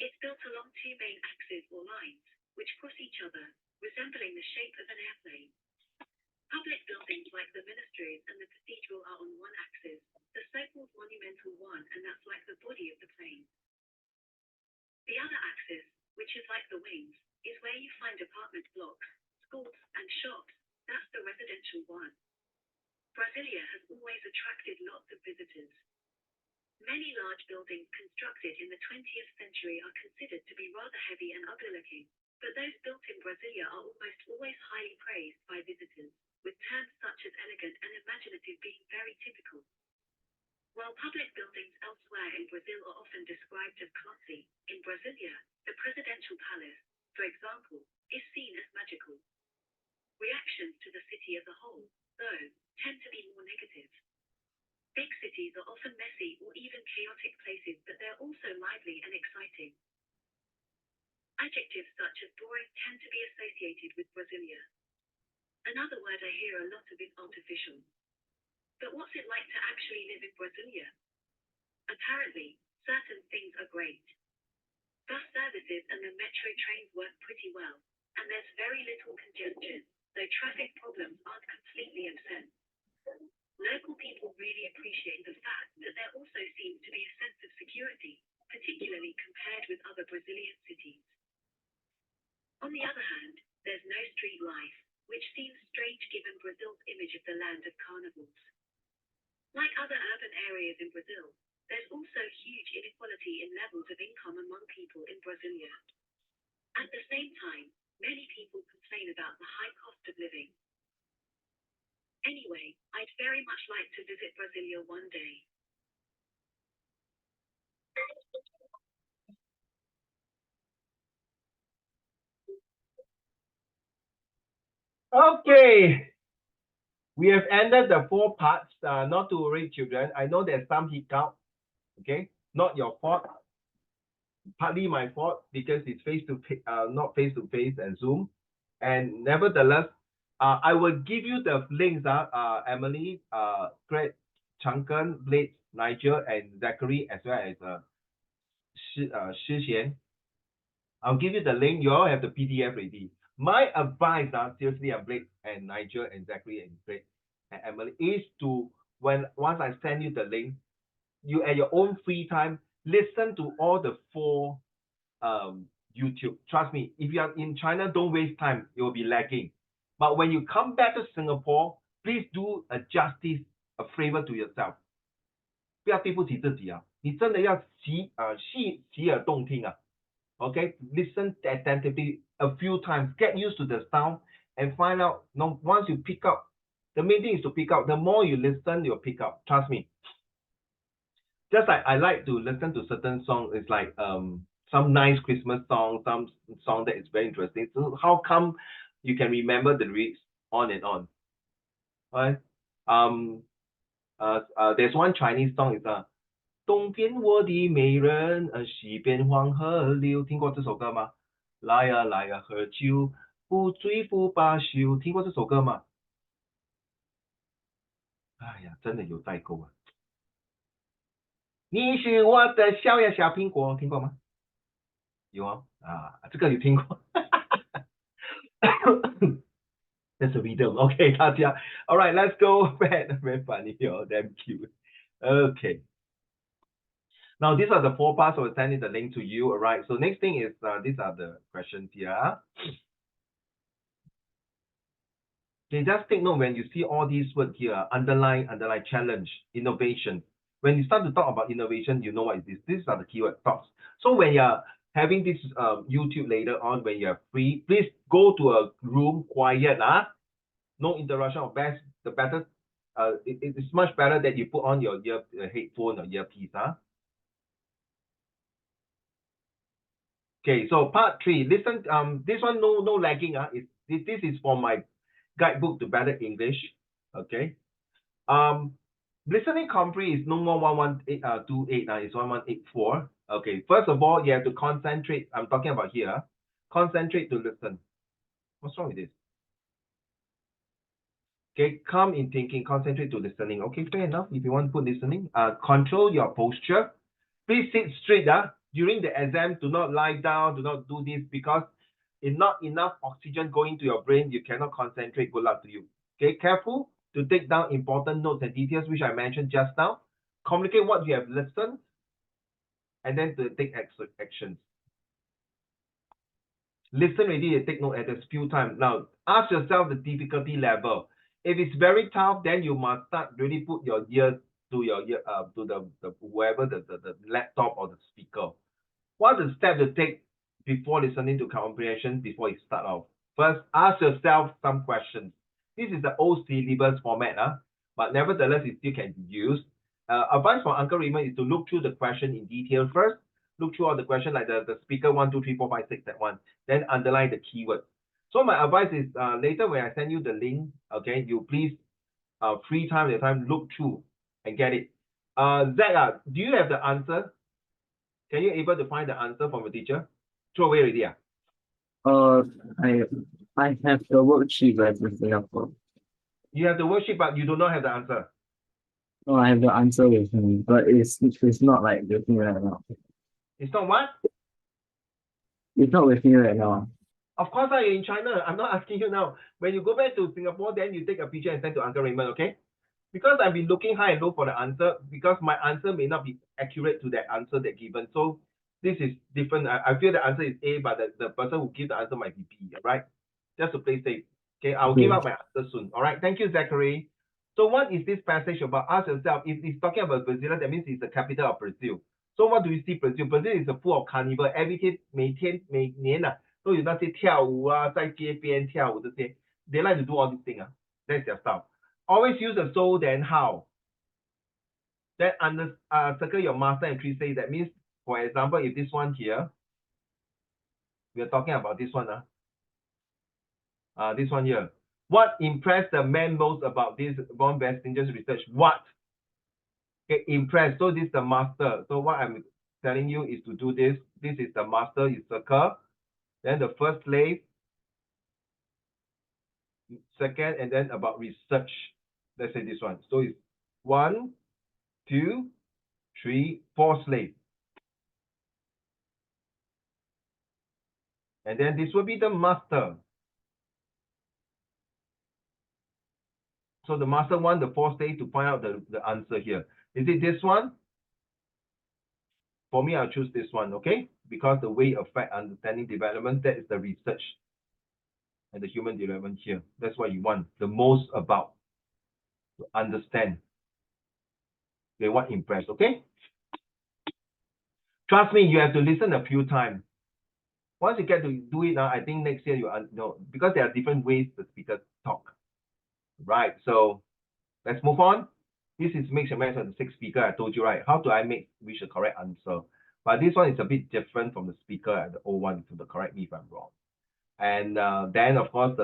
Speaker 5: It's built along 2 main axes or lines, which cross each other, resembling the shape of an airplane. Public buildings like the ministries and the cathedral are on one axis, the so-called monumental one, and that's like the body of the plane. The other axis, which is like the wings, is where you find apartment blocks, schools, and shops. That's the residential one. Brasilia has always attracted lots of visitors. Many large buildings constructed in the 20th century are considered to be rather heavy and ugly-looking, but those built in Brasilia are almost always highly praised by visitors, with terms such as elegant and imaginative being very typical. While public buildings elsewhere in Brazil are often described as clumsy, in Brasilia, the presidential palace, for example, is seen as magical. Reactions to the city as a whole, though, tend to be more negative. Big cities are often messy or even chaotic places, but they're also lively and exciting. Adjectives such as boring tend to be associated with Brasilia. Another word I hear a lot of is artificial. But what's it like to actually live in Brasilia? Apparently, certain things are great. Bus services and the metro trains work pretty well, and there's very little congestion, though traffic problems aren't completely absent. Local people really appreciate the fact that there also seems to be a sense of security, particularly compared with other Brazilian cities. On the other hand, there's no street life, which seems strange given Brazil's image of the land of carnivals. Like other urban areas in Brazil, there's also huge inequality in levels of income among people in Brasilia. At the same time, many people complain about the high cost of living. Anyway, I'd very much like to visit Brasilia one day.
Speaker 1: Okay. We have ended the 4 parts. Not to worry, children. I know there's some hiccup. Okay, not your fault. Partly my fault because it's not face to face and Zoom. And nevertheless, I will give you the links. Emily, Greg, Changken, Blake, Nigel, and Zachary, as well as Shi Xian. I'll give you the link. You all have the PDF ready. My advice, seriously, Blake and Nigel and Zachary and Greg and Emily, is to once I send you the link, you at your own free time listen to all the 4 YouTube. Trust me, if you are in China, don't waste time. It will be lagging. But when you come back to Singapore, please do a justice, a favor to yourself. 不要对不起自己啊！你真的要洗耳动听啊！ Okay, listen attentively a few times, get used to the sound, and find out. Once you pick up, the main thing is to pick up. The more you listen, you'll pick up. Trust me. Just like I like to listen to certain songs, it's like some nice Christmas song, some song that is very interesting. So how come you can remember the lyrics on and on? Right? There's one Chinese song. It's 东边我的美人，西边黄河流。听过这首歌吗？来呀来呀喝酒，不醉不罢休。听过这首歌吗？哎呀，真的有代沟啊！你是我的小呀小苹果，听过吗？有哦，这个有听过。That's a rhythm. Okay, 大家。All right, let's go back. Very funny, oh, damn cute. Okay. Now, these are the 4 parts. So, I'll send the link to you. All right. So, next thing is, these are the questions here. Okay, just take note when you see all these words here, underline, challenge, innovation. When you start to talk about innovation, you know what it is. These are the keyword thoughts. So, when you're having this YouTube later on, when you're free, please go to a room, quiet, no interruption, or the better, it's much better that you put on your headphone or earpiece, Okay, so part 3, listen, this one no lagging, this is for my guidebook to better English, okay. Listening comprehend is no more 1128, it's 1184. Okay, first of all, you have to concentrate. I'm talking about here. Concentrate to listen. What's wrong with this? Okay, calm in thinking, concentrate to listening. Okay, fair enough. If you want to put listening, control your posture. Please sit straight. During the exam, do not lie down, do not do this, because if not enough oxygen going to your brain, you cannot concentrate. Good luck to you. Okay, careful to take down important notes and details, which I mentioned just now. Communicate what you have listened, and then to take actions. Listen ready and take note at a few times. Now, ask yourself the difficulty level. If it's very tough, then you must start really put your ear to your ear, to the whoever the laptop or the speaker. What are the steps to take before listening to comprehension before you start off? First, ask yourself some questions. This is the old syllabus format, but nevertheless, it still can be used. Advice from Uncle Raymond is to look through the question in detail first. Look through all the questions like the speaker 1, 2, 3, 4, 5, 6, that one. Then underline the keywords. So my advice is later when I send you the link, okay, you please free time your time look through and get it. Zach, do you have the answer? Can you able to find the answer from a teacher? Throw away already.
Speaker 7: I have the worksheet right in Singapore.
Speaker 1: You have the worksheet, but you do not have the answer.
Speaker 7: No, I have the answer with me, but it's not like the thing right now.
Speaker 1: It's not what?
Speaker 7: You're not with me right now.
Speaker 1: Of course, you're in China. I'm not asking you now. When you go back to Singapore, then you take a picture and send to Uncle Raymond, okay? Because I've been looking high and low for the answer, because my answer may not be accurate to that answer that given. So this is different. I feel the answer is A, but the person who gives the answer might be B, right? Just to play safe. Okay, I'll give out my answer soon. All right, thank you, Zachary. So what is this passage about? Ask yourself, if it's talking about Brazil, that means it's the capital of Brazil. So what do you see Brazil? Brazil is a full of carnival. Every day, 每年啊，都有那些跳舞啊，在街边跳舞这些。They like to do all these things. That's their style. Always use the so, then how. Then circle your master and tree say. That means, for example, if this one here, we are talking about this one. This one here. What impressed the man most about this Von Bestinger's research? What? Okay, impressed. So this is the master. So what I'm telling you is to do this. This is the master, you circle. Then the first slave. Second, and then about research. Let's say this one. So it's 1, 2, 3, 4 slaves. And then this will be the master. So the master want the 4 slaves to find out the answer here. Is it this one? For me, I'll choose this one, okay? Because the way affect understanding development, that is the research and the human development here. That's what you want the most about, to understand. They want impress, okay? Trust me, you have to listen a few times. Once you get to do it now, I think next year you know, because there are different ways the speakers talk. Right, so let's move on. This is mix and match of the 6 speaker. I told you, right? How do I make which the correct answer? But this one is a bit different from the speaker and the old one, to correct me if I'm wrong. And then of course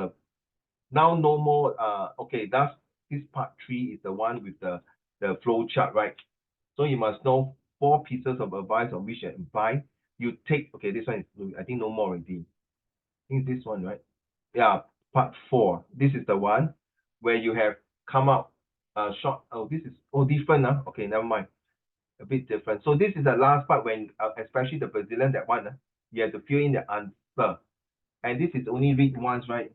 Speaker 1: now no more okay, that's this part 3 is the one with the flow chart, right? So you must know 4 pieces of advice on which you imply. You take, okay, this one is, I think no more already. I think this one, right? Yeah, part 4. This is the one where you have come up short. Oh, this is different. Okay, never mind. A bit different. So this is the last part when, especially the Brazilian, that one, you have to fill in the answer. And this is only read once, right?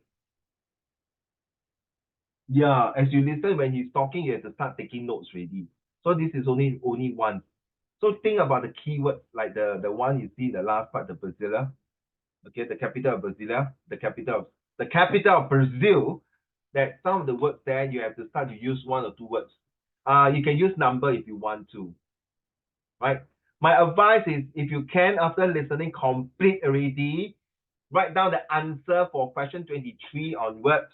Speaker 1: Yeah, as you listen when he's talking, you have to start taking notes already. So this is only once. So think about the keywords, like the one you see in the last part, the Brasilia. Okay, the capital of Brasilia, the capital of Brazil. That some of the words there you have to start to use 1 or 2 words. You can use number if you want to. Right? My advice is, if you can, after listening complete already, write down the answer for question 23 onwards.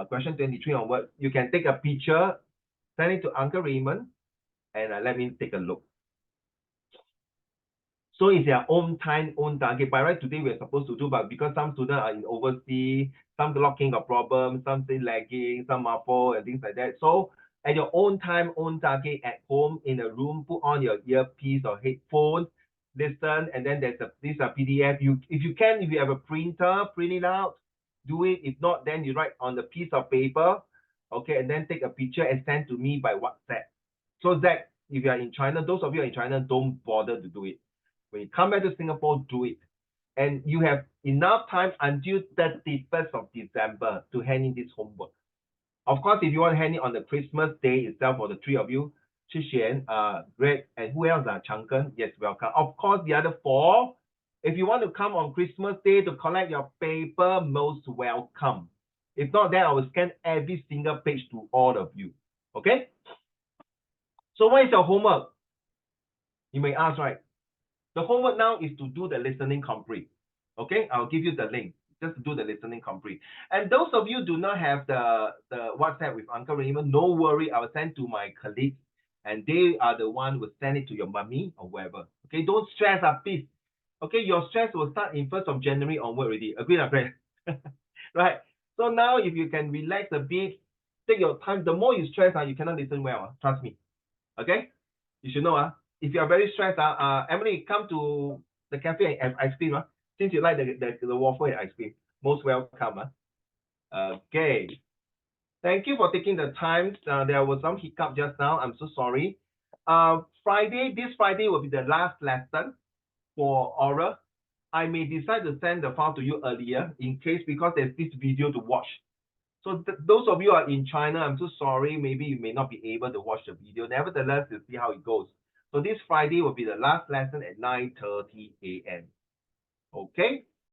Speaker 1: Question 23 onwards. You can take a picture, send it to Uncle Raymond, and let me take a look. So it's their own time, own target. By right, today we're supposed to do, but because some students are in overseas, some locking a problem, some say lagging, some marple and things like that. So at your own time, own target at home in a room, put on your earpiece or headphones, listen, and then there's this PDF. If you have a printer, print it out, do it. If not, then you write on the piece of paper, okay, and then take a picture and send to me by WhatsApp. So Zach, if you are in China, those of you in China, don't bother to do it. When you come back to Singapore, do it. And you have enough time until 31st of December to hand in this homework. Of course, if you want to hand it on the Christmas day itself for the 3 of you, Chixian, Greg, and who else? Changken, yes, welcome. Of course, the other 4, if you want to come on Christmas day to collect your paper, most welcome. If not, then I will scan every single page to all of you. Okay? So what is your homework? You may ask, right? The homework now is to do the listening comprehend. Okay, I'll give you the link. Just to do the listening comprehend. And those of you do not have the WhatsApp with Uncle Raymond, no worry. I will send to my colleagues, and they are the one who will send it to your mommy or whoever. Okay, don't stress, please. Okay, your stress will start in 1st of January onward already. Agree, right? Right. So now, if you can relax a bit, take your time. The more you stress, you cannot listen well. Trust me. Okay, you should know. If you are very stressed, Emily, come to the cafe and have ice cream. Since you like the waffle and ice cream, most welcome. Okay. Thank you for taking the time. There was some hiccup just now. I'm so sorry. This Friday will be the last lesson for oral. I may decide to send the file to you earlier in case because there's this video to watch. So those of you who are in China, I'm so sorry, maybe you may not be able to watch the video. Nevertheless, you'll see how it goes. So this Friday will be the last lesson at 9:30 a.m. Okay?